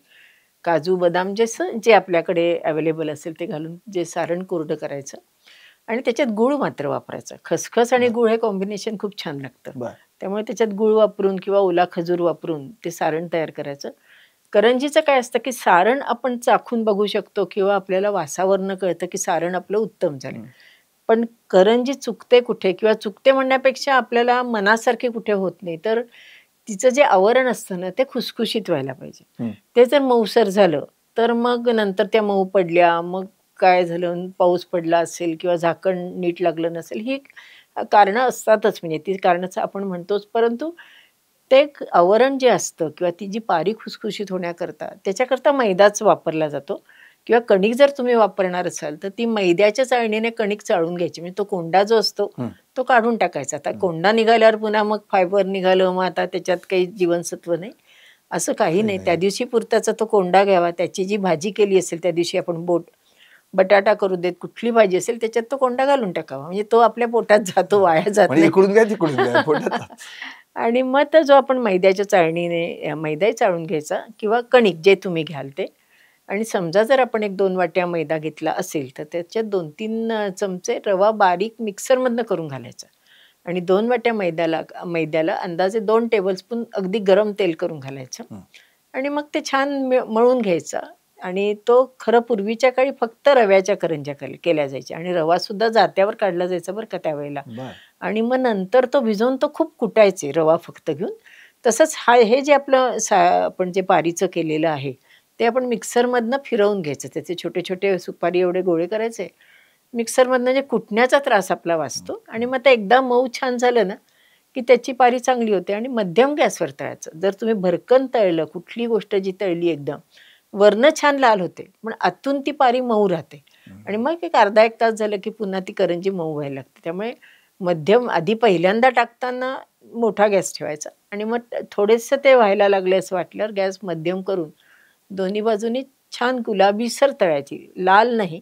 काजू, बदाम जे आपल्याकडे अवेलेबल असेल ते घालून जे सारण कोरडं करायचं. आणि त्याच्यात गूळ मात्र वापरायचा. खसखस आणि गूळ हे कॉम्बिनेशन खूप छान लागतं. त्यामुळे त्याच्यात गूळ वापरून किंवा ओला खजूर वापरून ते सारण तयार करायचं. करंजीचं काय असतं, की सारण आपण चाखून बघू शकतो किंवा आपल्याला वासावरनं कळतं, की सारण आपलं उत्तम झालं. पण करंजी चुकते कुठे किंवा चुकते म्हणण्यापेक्षा आपल्याला मनासारखे कुठे होत नाही, तर तिचं जे आवरण असतं ना, ते खुसखुशीत व्हायला पाहिजे. ते जर मऊसर झालं तर मग नंतर त्या मऊ पडल्या, मग काय झालं, पाऊस पडला असेल किंवा झाकण नीट लागलं नसेल, ही कारणं असतातच. म्हणजे ती कारणंच आपण म्हणतोच, परंतु ते आवरण जे असतं किंवा ती जी पारी खुसखुशीत होण्याकरता त्याच्याकरता मैदाच वापरला जातो. किंवा कणिक जर तुम्ही वापरणार असाल तर ती मैद्याच्या चाळणीने कणिक चाळून घ्यायची. म्हणजे तो कोंडा जो असतो तो काढून टाकायचा. आता कोंडा निघाल्यावर पुन्हा मग फायबर निघालं, मग आता त्याच्यात काही जीवनसत्व नाही असं काही नाही. त्या दिवशी पुरताचा तो कोंडा घ्यावा. त्याची जी भाजी केली असेल त्या दिवशी आपण बटाटा करू देत, कुठली भाजी असेल त्याच्यात तो कोंडा घालून टाकावा. म्हणजे तो आपल्या पोटात जातो, वाया जात नाही. आणि मग तर जो आपण मैद्याच्या चाळणीने मैदाही चाळून घ्यायचा किंवा कणिक जे तुम्ही घ्याल ते. आणि समजा जर आपण 1-2 वाट्या मैदा घेतला असेल तर त्याच्यात 2-3 चमचे रवा बारीक मिक्सरमधनं करून घालायचा. आणि 2 वाट्या मैद्याला अंदाजे 2 टेबलस्पून अगदी गरम तेल करून घालायचं. आणि मग ते छान मळून घ्यायचा. आणि तो खरं पूर्वीच्या काळी फक्त रव्याच्या करंज्या केल्या जायच्या आणि रवा सुद्धा जात्यावर काढला जायचा बरं का त्यावेळेला. आणि मग नंतर तो भिजवून तो खूप कुटायचे रवा फक्त घेऊन. तसंच हे जे आपलं आपण जे पारीचं केलेलं आहे ते आपण मिक्सरमधनं फिरवून घ्यायचं. त्याचे छोटे छोटे सुपारी एवढे गोळे करायचे. मिक्सरमधनं जे कुटण्याचा त्रास आपला वाचतो. आणि मग ते एकदा मऊ छान झालं ना की त्याची पारी चांगली होते. आणि मध्यम गॅसवर तळायचं. जर तुम्ही भरकन तळलं, कुठली गोष्ट जी तळली एकदम, वरनं छान लाल होते पण आतून ती पारी मऊ राहते. आणि मग एक अर्धा-1 तास झालं की पुन्हा ती करंजी मऊ व्हायला लागते. त्यामुळे मध्यम आधी पहिल्यांदा टाकताना मोठा गॅस ठेवायचा आणि मग थोडेसं ते व्हायला लागले असं वाटल्यावर गॅस मध्यम करून दोन्ही बाजूनी छान गुलाबीसर तळायची, लाल नाही.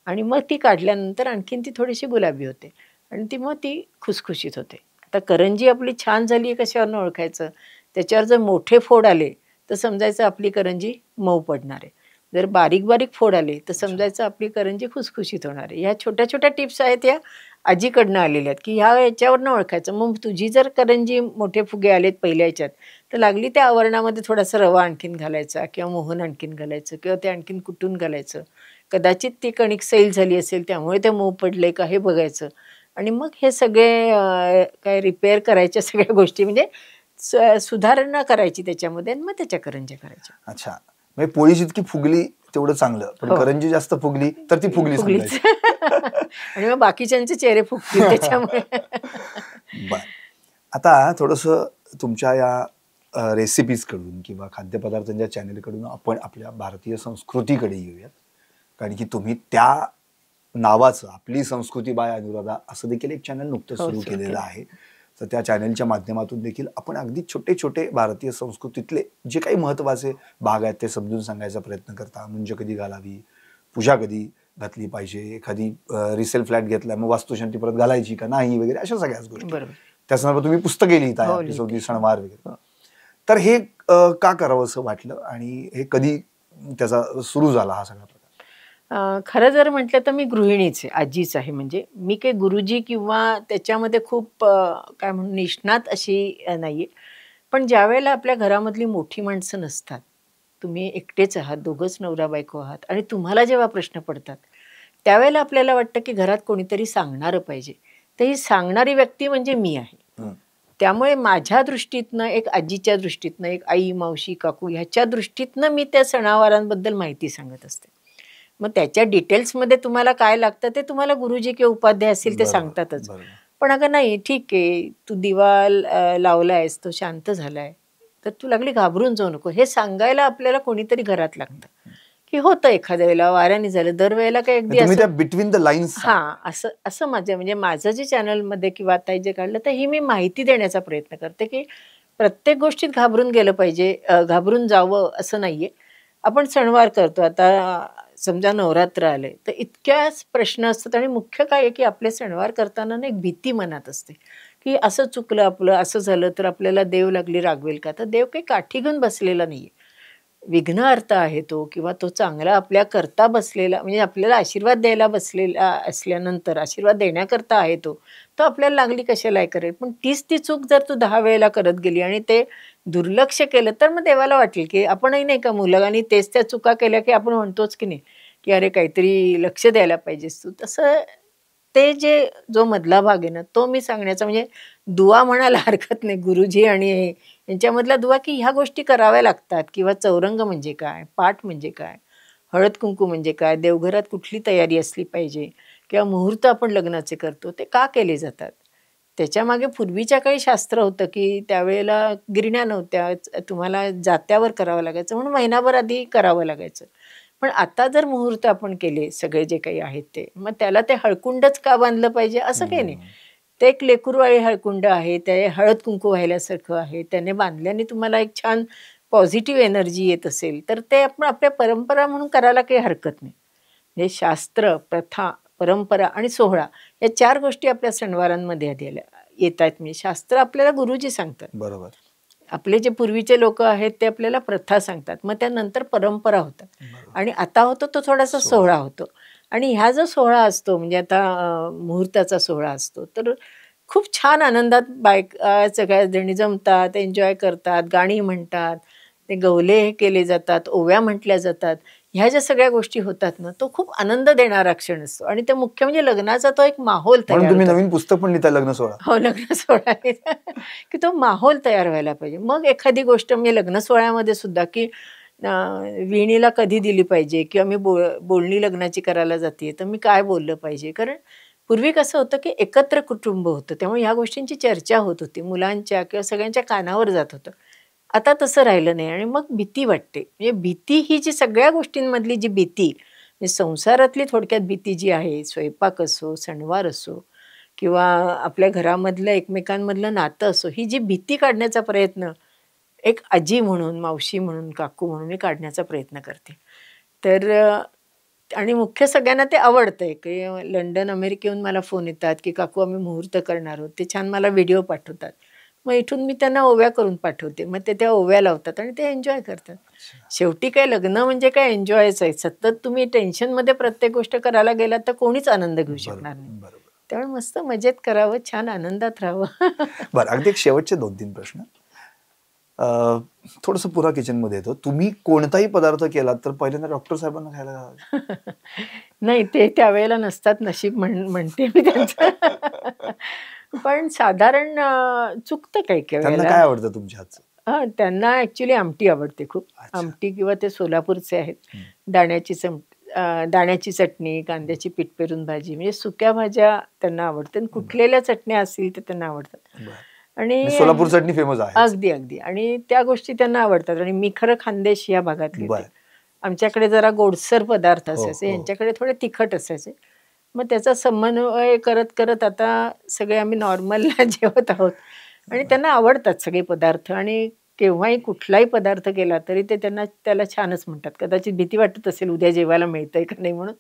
आणि मग ती काढल्यानंतर आणखीन ती थोडीशी गुलाबी होते आणि मग ती खुसखुशीत होते. आता करंजी आपली छान झाली आहे कशावरनं ओळखायचं? त्याच्यावर जर मोठे फोड आले तर समजायचं आपली करंजी मऊ पडणार आहे. जर बारीक बारीक फोड आले तर समजायचं आपली करंजी खुसखुशीत होणार आहे. ह्या छोट्या छोट्या टिप्स आहेत, या आजीकडनं आलेल्या आहेत की याच्यावरनं ओळखायचं. मग तुझी जर करंजी मोठे फुगे आलेत पहिल्या ह्याच्यात तर लागली त्या आवरणामध्ये थोडासा रवा आणखीन घालायचा किंवा मोहन आणखीन घालायचं किंवा ते आणखीन कुटून घालायचं. कदाचित ती कणिक सैल झाली असेल त्यामुळे ते मऊ पडले का हे बघायचं. आणि मग हे सगळे काय रिपेअर करायच्या सगळ्या गोष्टी म्हणजे सुधारणा करायची त्याच्यामध्ये आणि मग त्याच्या करंज्या करायच्या. अच्छा, म्हणजे पोळी जितकी फुगली तेवढं चांगलं, पण करंजी जास्त फुगली तर ती फुगली. आणि मग बाकीच्यांचे चेहरे फुगतील त्याच्यामुळे. आता थोडंसं तुमच्या या रेसिपीज कडून किंवा खाद्यपदार्थांच्या चॅनेलकडून आपण आपल्या भारतीय संस्कृतीकडे येऊयात. कारण की तुम्ही त्या नावाचं आपली संस्कृती बाय अनुराधा असं देखील एक चॅनल नुकतंच सुरू केलेलं आहे. तर त्या चॅनलच्या माध्यमातून देखील आपण अगदी छोटे छोटे भारतीय संस्कृतीतले जे काही महत्त्वाचे भाग आहेत ते समजून सांगायचा प्रयत्न करता. मुंज कधी घालावी, पूजा कधी घातली पाहिजे, एखादी रिसेल फ्लॅट घेतला मग वास्तुशांती परत घालायची का नाही वगैरे, अशा सगळ्याच गोष्टी. त्या संदर्भात तुम्ही पुस्तके लिहिता, एपिसोड सणवार वगैरे. तर हे का करावं असं वाटलं आणि हे कधी त्याचा सुरू झाला हा सगळा प्रकार? खरं जर म्हटलं तर मी गृहिणीच आहे, आजीच आहे. म्हणजे मी काही गुरुजी किंवा त्याच्यामध्ये खूप काय म्हणून निष्णात अशी नाहीये. पण ज्या वेळेला आपल्या घरामधली मोठी माणसं नसतात, तुम्ही एकटेच आहात, दोघंच नवरा बायको आहात आणि तुम्हाला जेव्हा प्रश्न पडतात त्यावेळेला आपल्याला वाटतं की घरात कोणीतरी सांगणारं पाहिजे. तर ही सांगणारी व्यक्ती म्हणजे मी आहे. त्यामुळे माझ्या दृष्टीतनं, एक आजीच्या दृष्टीतनं, एक आई, मावशी, काकू ह्याच्या दृष्टीतनं मी त्या सणावारांबद्दल माहिती सांगत असते. मग त्याच्या डिटेल्समध्ये तुम्हाला काय लागतं ते तुम्हाला गुरुजी किंवा उपाध्याय असतील ते सांगतातच. पण अगं नाही, ठीक आहे, तू दिवा लावलायस, तो शांत झालाय, तर तू लागली घाबरून जाऊ नको, हे सांगायला आपल्याला कोणीतरी घरात लागतं. की होतं एखाद्या वेळेला वाऱ्याने झालं, दरवेळेला काही अगदी बिटवीन द लाईन्स. असं माझं म्हणजे माझं जे चॅनलमध्ये किंवा आता जे काढलं तर ही मी माहिती देण्याचा प्रयत्न करते की प्रत्येक गोष्टीत घाबरून गेलं पाहिजे, घाबरून जावं असं नाहीये. आपण सणवार करतो, आता समजा नवरात्र आले तर इतक्याच प्रश्न असतात आणि मुख्य काय आहे की आपले सणवार करताना ना एक भीती मनात असते की असं चुकलं आपलं, असं झालं तर आपल्याला देव लागली रागवेल का. तर देव काही काठी घेऊन बसलेला नाहीये, विघ्न अर्थ आहे तो, किंवा तो चांगला आपल्या करता बसलेला, म्हणजे आपल्याला आशीर्वाद द्यायला बसलेला असल्यानंतर आशीर्वाद देण्याकरता आहे तो आपल्याला लागली कशाला करेल. पण तीच ती चूक जर तू 10 वेळेला करत गेली आणि ते दुर्लक्ष केलं तर मग देवाला वाटेल की आपणही नाही का मुलांनी तेच त्या चुका केल्या की आपण म्हणतोच की नाही की अरे काहीतरी लक्ष द्यायला पाहिजेस तू. तसं ते जो मधला भाग आहे ना तो मी सांगण्याचा, म्हणजे दुआ म्हणायला हरकत नाही, गुरुजी आणि यांच्यामधला दुआ की ह्या गोष्टी कराव्या लागतात. किंवा चौरंग म्हणजे काय, पाठ म्हणजे काय, हळद कुंकू म्हणजे काय, देवघरात कुठली तयारी असली पाहिजे, किंवा मुहूर्त आपण लग्नाचे करतो ते का केले जातात. त्याच्यामागे पूर्वीच्या काही शास्त्र होतं की त्यावेळेला गिरण्या नव्हत्या, तुम्हाला जात्यावर करावं लागायचं म्हणून महिनाभर आधी करावं लागायचं. पण आता जर मुहूर्त आपण केले सगळे जे काही आहेत ते, मग त्याला ते हळकुंडच का बांधलं पाहिजे असं काही नाही. ते एक लेकरूवाळी हळकुंड आहे, ते हळद कुंकू व्हायल्यासारखं आहे, त्याने बांधल्याने तुम्हाला एक छान पॉझिटिव्ह एनर्जी येत असेल तर ते आपण आपल्या परंपरा म्हणून करायला काही हरकत नाही. हे शास्त्र, प्रथा, परंपरा आणि सोहळा या 4 गोष्टी आपल्या सणवारांमध्ये येत आहेत. म्हणजे शास्त्र आपल्याला गुरुजी सांगतात, बरोबर, आपले जे पूर्वीचे लोक आहेत ते आपल्याला प्रथा सांगतात, मग त्यानंतर परंपरा होतात, आणि आता होतो तो थोडासा सोहळा होतो. आणि ह्या जो सोहळा असतो म्हणजे आता मुहूर्ताचा सोहळा असतो तर खूप छान आनंदात सगळ्या जणी जमतात, एन्जॉय करतात, गाणी म्हणतात, ते गवले केले जातात, ओव्या म्हटल्या जातात. ह्या ज्या सगळ्या गोष्टी होतात ना तो खूप आनंद देणारा क्षण असतो. आणि ते मुख्य म्हणजे लग्नाचा तो एक माहोल तयार होतो. तुम्ही नवीन पुस्तक पण लिहिता लग्न सोहळा. हो, लग्न सोहळा की तो माहोल तयार व्हायला पाहिजे. मग एखादी गोष्ट म्हणजे लग्न सोहळ्यामध्ये सुद्धा की विणीला कधी दिली पाहिजे, किंवा मी बोलणी लग्नाची करायला जाते तर मी काय बोललं पाहिजे. कारण पूर्वी कसं होतं की एकत्र कुटुंब होतं, त्यामुळे ह्या गोष्टींची चर्चा होत होती, मुलांच्या किंवा सगळ्यांच्या कानावर जात होतं. आता तसं राहिलं नाही आणि मग भीती वाटते. म्हणजे भीती ही जी सगळ्या गोष्टींमधली जी भीती, म्हणजे संसारातली थोडक्यात भीती जी आहे, स्वयंपाक असो, सणवार असो, किंवा आपल्या घरामधलं एकमेकांमधलं नातं असो, ही जी भीती काढण्याचा प्रयत्न एक आजी म्हणून, मावशी म्हणून, काकू म्हणून मी काढण्याचा प्रयत्न करते. तर आणि मुख्य सगळ्यांना ते आवडतंय की लंडन, अमेरिकेहून मला फोन येतात की काकू आम्ही मुहूर्त करणार आहोत, ते छान मला व्हिडिओ पाठवतात. मग इथून मी त्यांना ओव्या करून पाठवते, मग ते त्या ओव्या लावतात आणि ते एन्जॉय करतात. शेवटी काय लग्न म्हणजे काय एन्जॉयच आहे. सतत तुम्ही टेन्शनमध्ये प्रत्येक गोष्ट करायला गेलात तर कोणीच आनंद घेऊ शकणार नाही. त्यामुळे मस्त मजेत करावं, छान आनंदात राहावं. बरं, अगदी एक शेवटचे 2-3 प्रश्न. थोडंसं पुरा किचन मध्ये येतो. तुम्ही कोणताही पदार्थ केलात तर पहिल्यांदा डॉक्टर साहेबांना खायला घालाल? नाही, ते त्यावेळेला नसतात, नशीब म्हणते मी त्यांचं. पण साधारण चुकतं काही काही त्यांना वेळेला. काय आवडतं तुमच्या हातचं? त्यांना ऍक्च्युली आमटी आवडते खूप. आमटी, किंवा ते सोलापूरचे आहेत, दाण्याची चटणी, कांद्याची पीठ पेरून भाजी, म्हणजे सुक्या भाज्या त्यांना आवडतात. कुठलेल्या चटण्या असतील तर त्यांना आवडतात. आणि सोलापूर चटणी फेमस आहे. अगदी अगदी, आणि त्या गोष्टी त्यांना आवडतात. आणि मी खरं खानदेश या भागातली होते. आमच्याकडे जरा गोडसर पदार्थ असायचे, यांच्याकडे थोडे तिखट असायचे. मग त्याचा समन्वय करत करत आता सगळे आम्ही नॉर्मलला जेवत आहोत आणि त्यांना आवडतात सगळे पदार्थ आणि केव्हाही कुठलाही पदार्थ केला तरी ते त्याला छानच म्हणतात. कदाचित भीती वाटत असेल उद्या जेवायला मिळतंय का नाही म्हणून,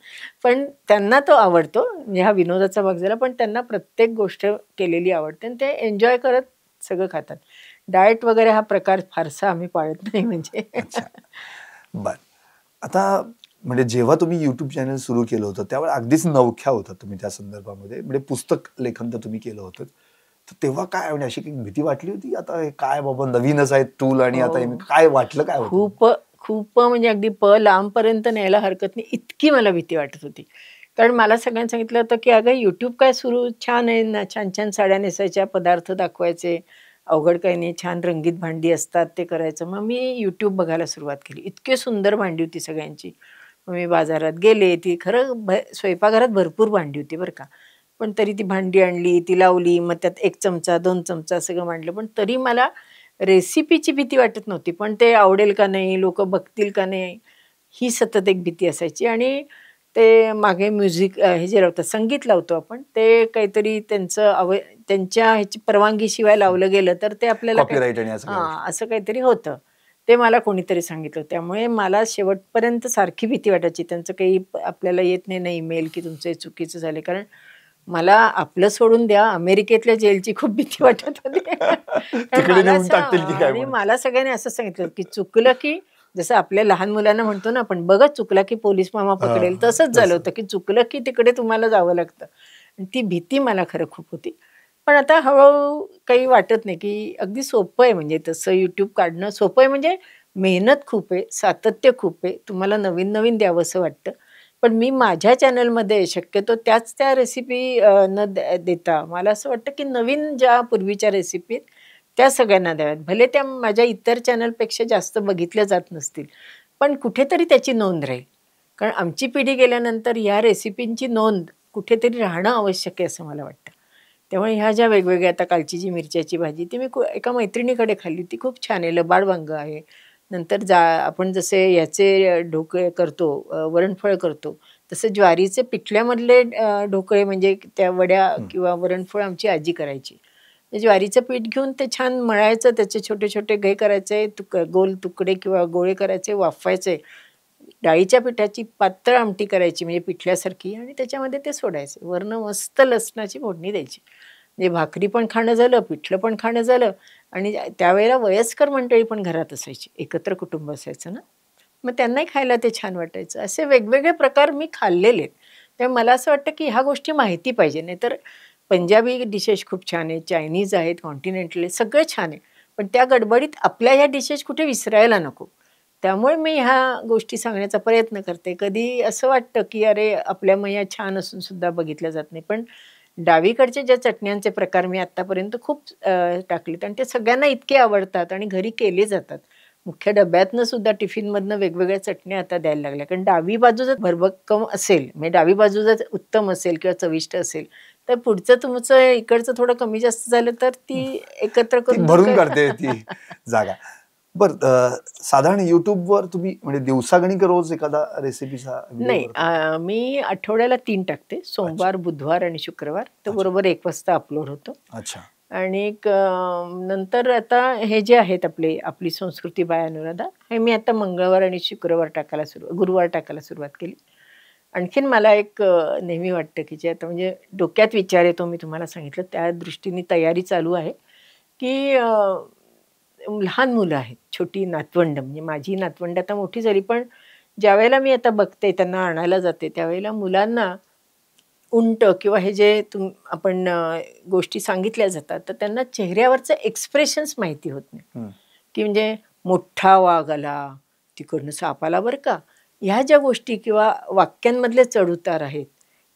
पण त्यांना तो आवडतो. म्हणजे हा विनोदाचा भाग झाला, पण त्यांना प्रत्येक गोष्ट केलेली आवडते आणि ते एन्जॉय करत सगळं खातात. डाएट वगैरे हा प्रकार फारसा आम्ही पाळत नाही म्हणजे. बर, आता म्हणजे जेव्हा तुम्ही युट्यूब चॅनल सुरू केलं होतं त्यावेळी अगदीच नवख्या होता तुम्ही त्या संदर्भामध्ये, म्हणजे पुस्तक लेखन तर तुम्ही केलं होतं, तर तेव्हा काय म्हणजे अशी काही भीती वाटली होती, आता हे काय बाबा नवीनच आहे टूल आणि आता काय वाटलं, काय खूप खूप म्हणजे अगदी लांबपर्यंत न्यायला हरकत नाही इतकी मला भीती वाटत होती. कारण मला सगळ्यांनी सांगितलं होतं की अगं युट्यूब काय सुरू छान आहे ना, छान छान साड्या नेसायच्या, पदार्थ दाखवायचे, अवघड काही नाही, छान रंगीत भांडी असतात ते करायचं. मग मी युट्यूब बघायला सुरुवात केली. इतकी सुंदर भांडी होती सगळ्यांची. मग मी बाजारात गेले, ती खरं स्वयंपाकघरात भरपूर भांडी होती बरं का, पण तरी ती भांडी आणली, ती लावली, मग त्यात 1 चमचा 2 चमचा सगळं मांडलं, पण तरी मला रेसिपीची भीती वाटत नव्हती, पण ते आवडेल का नाही, लोक बघतील का नाही, ही सतत एक भीती असायची. आणि ते मागे म्युझिक हे जे लावतात, संगीत लावतो आपण, ते काहीतरी त्यांच्या ह्याची परवानगीशिवाय लावलं गेलं तर ते आपल्याला असं काहीतरी होतं. ते मला कोणीतरी सांगितलं, त्यामुळे मला शेवटपर्यंत सारखी भीती वाटायची त्यांचं काही आपल्याला येत नाही ना ईमेल की तुमचं हे चुकीचं झाले. कारण मला आपलं सोडून द्या, अमेरिकेतल्या जेलची खूप भीती वाटत होती. आणि मला सगळ्यांनी असं सांगितलं की चुकलं की, जसं आपल्या लहान मुलांना म्हणतो ना आपण, बघा चुकला की पोलीस मामा पकडेल, तसंच झालं होतं की चुकलं की तिकडे तुम्हाला जावं लागतं. आणि ती भीती मला खरं खूप होती. पण आता हळूहळू काही वाटत नाही की अगदी सोपं आहे. म्हणजे तसं यूट्यूब काढणं सोपं आहे, म्हणजे मेहनत खूप आहे, सातत्य खूप आहे, तुम्हाला नवीन नवीन द्यावंसं वाटतं. पण मी माझ्या चॅनलमध्ये शक्यतो त्या रेसिपी न देता मला असं वाटतं की नवीन ज्या पूर्वीच्या रेसिपी त्या सगळ्यांना द्याव्यात. भले त्या माझ्या इतर चॅनलपेक्षा जास्त बघितल्या जात नसतील, पण कुठेतरी त्याची नोंद राहील. कारण आमची पिढी गेल्यानंतर या रेसिपींची नोंद कुठेतरी राहणं आवश्यक आहे असं मला वाटतं. त्यामुळे ह्या ज्या वेगवेगळ्या, आता कालची जी मिरच्याची भाजी ती मी एका मैत्रिणीकडे खाल्ली, ती खूप छान आहे, लबाड वांग आहे. नंतर आपण जसे याचे ढोकळे करतो, वरणफळ करतो, तसं ज्वारीचे पिठल्यामधले ढोकळे म्हणजे त्या वड्या किंवा वरणफळ आमची आजी करायची. ज्वारीचं पीठ घेऊन ते छान मळायचं, त्याचे छोटे छोटे घे करायचे, गोल तुकडे किंवा गोळे करायचे, वाफवायचे, डाळीच्या पिठाची पातळ आमटी करायची म्हणजे पिठल्यासारखी, आणि त्याच्यामध्ये ते सोडायचे, वरनं मस्त लसणाची फोडणी द्यायची. म्हणजे भाकरी पण खाणं झालं, पिठलं पण खाणं झालं. आणि त्यावेळेला वयस्कर मंडळी पण घरात असायची, एकत्र कुटुंब असायचं ना, मग त्यांनाही खायला ते छान वाटायचं. असे वेगवेगळे प्रकार मी खाल्लेले आहेत. त्यामुळे मला असं वाटतं की ह्या गोष्टी माहिती पाहिजे. नाही तर पंजाबी डिशेस खूप छान आहेत, चायनीज आहेत, कॉन्टिनेंटल आहेत, सगळे छान आहे, पण त्या गडबडीत आपल्या ह्या डिशेस कुठे विसरायला नको. त्यामुळे मी ह्या गोष्टी सांगण्याचा प्रयत्न करते. कधी असं वाटतं की अरे आपल्या मैया छान असून सुद्धा बघितल्या जात नाही, पण डावीकडचे ज्या चटण्यांचे प्रकार मी आत्तापर्यंत खूप टाकलेत आणि ते सगळ्यांना इतके आवडतात आणि घरी केले जातात. मुख्य डब्यातनं सुद्धा टिफिनमधनं वेगवेगळ्या चटण्या आता द्यायला लागल्या. कारण डावी बाजू जर भरभक्कम असेल, म्हणजे डावी बाजू जर उत्तम असेल किंवा चविष्ट असेल, तर पुढचं तुमचं इकडचं थोडं कमी जास्त झालं तर ती एकत्र करून भरून काढते ती जागा. बर, साधारण युट्यूबवर तुम्ही म्हणजे दिवसागणिक रोज एखादा रेसिपीचा? नाही, मी आठवड्याला 3 टाकते, सोमवार, बुधवार आणि शुक्रवार. तर बरोबर 1 वाजता अपलोड होतो. अच्छा. आणि नंतर आता हे जे आहेत आपली संस्कृती बाय अनुराधा, हे मी आता मंगळवार आणि गुरुवार टाकायला सुरुवात केली. आणखीन मला एक नेहमी वाटतं की जे आता म्हणजे डोक्यात विचार येतो, मी तुम्हाला सांगितलं, त्या दृष्टीने तयारी चालू आहे की लहान मुलं आहेत, छोटी नातवंड, म्हणजे माझी नातवंड आता मोठी झाली, पण ज्यावेळेला मी आता बघते, त्यांना आणायला जाते, त्यावेळेला मुलांना उंट किंवा हे जे आपण गोष्टी सांगितल्या जातात, तर त्यांना चेहऱ्यावरचं एक्सप्रेशन्स माहिती होत नाही. की म्हणजे मोठा वाघ आला, तिकडनं साप आला बरं का, ह्या ज्या गोष्टी किंवा वाक्यांमधले चढउतार आहेत,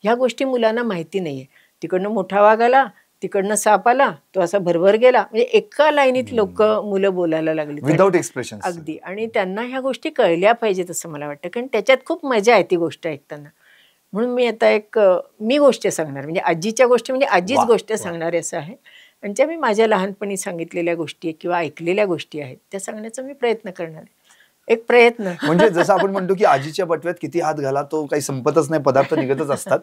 ह्या गोष्टी मुलांना माहिती नाही आहे. तिकडनं मोठा वाघ आला, तिकडनं साप आला, तो असा भरभर गेला, म्हणजे एका लाईनीत मुलं बोलायला लागली विदाउट एक्सप्रेशन अगदी. आणि त्यांना ह्या गोष्टी कळल्या पाहिजेत असं मला वाटतं, कारण त्याच्यात खूप मजा आहे ती गोष्ट ऐकताना. म्हणून मी आता मी गोष्ट सांगणार, म्हणजे आजीच्या गोष्टी, म्हणजे आजीच गोष्ट सांगणार असं आहे. आणि त्या मी माझ्या लहानपणी सांगितलेल्या गोष्टी किंवा ऐकलेल्या गोष्टी आहेत त्या सांगण्याचा मी प्रयत्न करणार आहे. एक प्रयत्न म्हणजे जसं आपण म्हणतो की आजीच्या बटव्यात किती हात घाला तो काही संपतच नाही, पदार्थ निघतच असतात.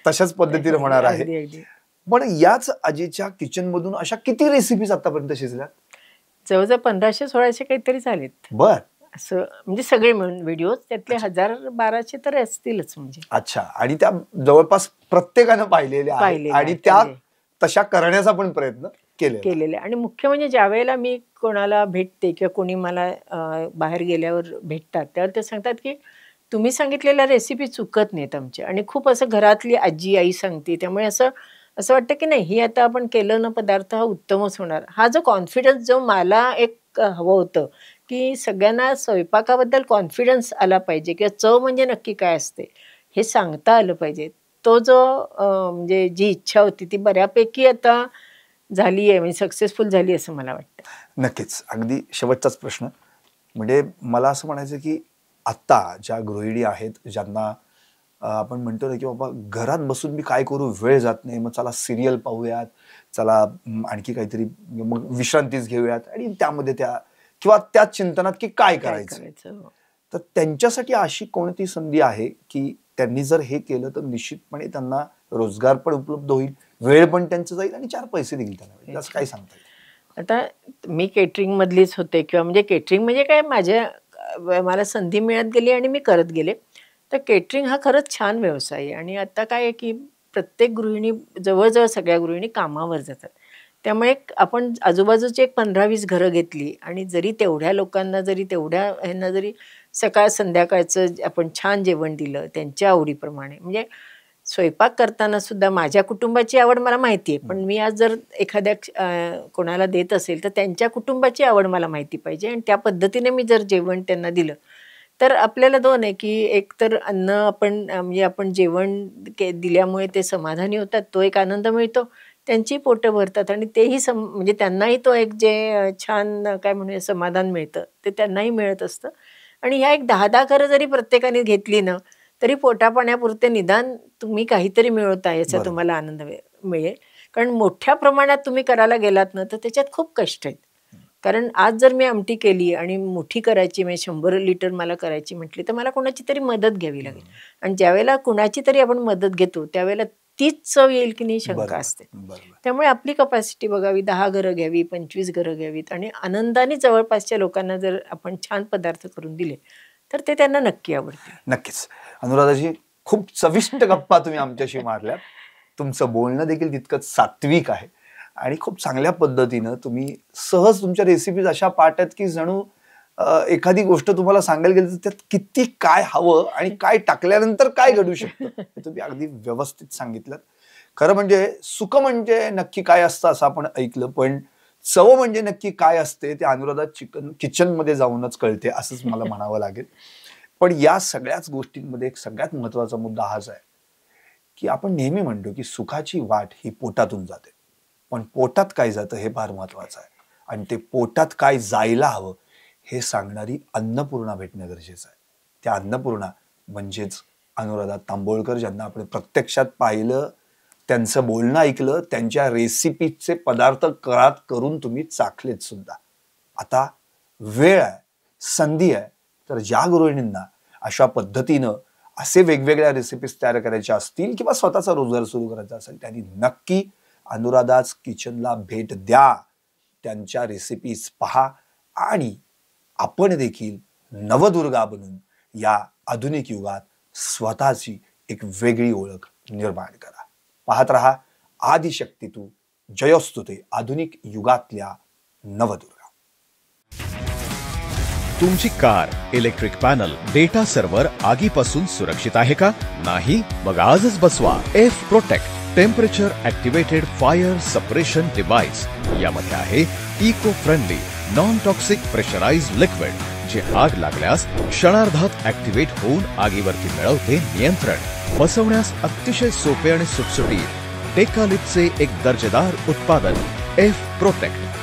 तशाच पद्धतीने होणार आहे. अगदी अगदी. पण याच आजीच्या किचन मधून अशा किती रेसिपीज आतापर्यंत शिजल्या? जवळजवळ 1500-1600 काहीतरी झालेत. बर. असं म्हणजे सगळे मिळून व्हिडिओ त्यातले 1000-1200 तर असतीलच म्हणजे. अच्छा. आणि त्या जवळपास प्रत्येकानं पाहिलेल्या आहेत आणि त्या तशा करण्याचा पण प्रयत्न केलेला. आणि मुख्य म्हणजे ज्या वेळेला मी कोणाला भेटते किंवा कोणी मला बाहेर गेल्यावर भेटतात त्यावर ते सांगतात की तुम्ही सांगितलेल्या रेसिपी चुकत नाहीत आमच्या. आणि खूप असं घरातली आजी आई सांगते त्यामुळे असं वाटतं की नाही ही आता आपण केलं ना पदार्थ हा उत्तमच होणार. हा जो कॉन्फिडन्स जो मला एक हवं होतं की सगळ्यांना स्वयंपाकाबद्दल कॉन्फिडन्स आला पाहिजे किंवा चव म्हणजे नक्की काय असते हे सांगता आलं पाहिजे. तो जो म्हणजे जी इच्छा होती ती बऱ्यापैकी आता झाली आहे, म्हणजे सक्सेसफुल झाली असं मला वाटतं. नक्कीच. अगदी शेवटचाच प्रश्न म्हणजे मला असं म्हणायचं की आत्ता ज्या गृहिणी आहेत ज्यांना आपण म्हणतो ना की बाबा घरात बसून मी काय करू, वेळ जात नाही, मग चला सिरियल पाहूयात, चला आणखी काहीतरी मग विश्रांतीच घेऊयात आणि त्यामध्ये त्या किंवा त्या चिंतनात की काय करायचं. तर त्यांच्यासाठी अशी कोणती संधी आहे की त्यांनी जर हे केलं तर निश्चितपणे त्यांना रोजगार पण उपलब्ध होईल, वेळ पण त्यांचं जाईल आणि 4 पैसे देखील त्यांना मिळतील, असं काय सांगता येईल? आता मी केटरिंग मधलीच होते किंवा म्हणजे केटरिंग म्हणजे काय मला संधी मिळत गेली आणि मी करत गेले. तर केटरिंग हा खरंच छान व्यवसाय आहे. आणि आता काय आहे की प्रत्येक गृहिणी जवळजवळ सगळ्या गृहिणी कामावर जातात. त्यामुळे आपण आजूबाजूची एक 15-20 घरं घेतली आणि जरी तेवढ्या लोकांना तेवढ्या ह्यांना जरी सकाळ संध्याकाळचं आपण छान जेवण दिलं त्यांच्या आवडीप्रमाणे. म्हणजे स्वयंपाक करताना सुद्धा माझ्या कुटुंबाची आवड मला माहिती आहे, पण मी आज जर एखाद्या कोणाला देत असेल तर त्यांच्या कुटुंबाची आवड मला माहिती पाहिजे आणि त्या पद्धतीने मी जर जेवण त्यांना दिलं तर आपल्याला 2 आहे की एक तर अन्न म्हणजे आपण जेवण दिल्यामुळे ते समाधानी होतात, तो एक आनंद मिळतो, त्यांची पोटं भरतात आणि तेही म्हणजे त्यांनाही तो एक जे छान काय म्हणूया समाधान मिळतं ते त्यांनाही मिळत असतं. आणि ह्या एक 10-10 घरं जरी प्रत्येकाने घेतली ना तरी पोटापाण्यापुरते निदान तुम्ही काहीतरी मिळवता याचा तुम्हाला आनंद मिळेल. कारण मोठ्या प्रमाणात तुम्ही करायला गेलात ना तर त्याच्यात खूप कष्ट आहेत. कारण आज जर मी आमटी केली आणि मोठी करायची म्हणजे 100 लिटर मला करायची म्हटली तर मला कोणाची तरी मदत घ्यावी लागेल. आणि ज्यावेळेला कुणाची तरी आपण मदत घेतो त्यावेळेला तीच चव येईल की नाही शंका असते. त्यामुळे आपली कपॅसिटी बघावी, 10 घरं घ्यावी, 25 घरं घ्यावीत आणि आनंदाने जवळपासच्या लोकांना जर आपण छान पदार्थ करून दिले तर ते त्यांना नक्की आवडतील. नक्कीच. अनुराधाजी, खूप चविष्ट गप्पा तुम्ही आमच्याशी मारल्या. तुमचं बोलणं देखील तितकंच सात्विक आहे आणि खूप चांगल्या पद्धतीनं तुम्ही सहज तुमच्या रेसिपीज अशा पाठ आहेत की जणू एखादी गोष्ट तुम्हाला सांगायला गेली तर त्यात किती काय हवं आणि काय टाकल्यानंतर काय घडू शकतं हे तुम्ही अगदी व्यवस्थित सांगितलं. खरं म्हणजे सुख म्हणजे नक्की काय असतं असं आपण ऐकलं, पण चव म्हणजे नक्की काय असते ते अनुराधा किचन मध्ये जाऊनच कळते असंच मला म्हणावं लागेल. पण या सगळ्याच गोष्टींमध्ये एक सगळ्यात महत्वाचा मुद्दा हाच आहे की आपण नेहमी म्हणतो की सुखाची वाट ही पोटातून जाते, पण पोटात काय जातं हे फार महत्वाचं आहे. आणि ते पोटात काय जायला हवं हे सांगणारी अन्नपूर्णा भेटणं गरजेचं आहे. त्या अन्नपूर्णा म्हणजेच अनुराधा तांबोळकर, ज्यांना आपण प्रत्यक्षात पाहिलं, त्यांचं बोलणं ऐकलं, त्यांच्या रेसिपीचे पदार्थ करून तुम्ही चाखलेत सुद्धा. आता वेळ आहे, संधी आहे, तर ज्या गृहिणींना अशा पद्धतीनं असे वेगवेगळ्या रेसिपीज तयार करायच्या असतील किंवा स्वतःचा रोजगार सुरू करायचा असेल त्यांनी नक्की अनुराधाज किचनला भेट द्या, त्यांच्या रेसिपीज पहा आणि आपण देखील नवदुर्गा बनून या आधुनिक युगात स्वतःची एक वेगळी ओळख निर्माण करा. पाहत रहा आदिशक्ती तू जयोस्तुते, आधुनिक युगातल्या नवदुर्गा. तुमची car, electric panel, data server आगीपासून सुरक्षित आहे का? नाही? मग आजच बसवा F protect temperature activated fire suppression device. यामध्ये आहे eco friendly non toxic pressurised liquid, जे आग लागल्यास क्षणार्धात ऍक्टिव्हेट होऊन आगीवरती मिळवते नियंत्रण. बसवण्यास अतिशय सोपे आणि सुटसुटीत टेकालिपचे एक दर्जेदार उत्पादन एफ प्रोटेक्ट.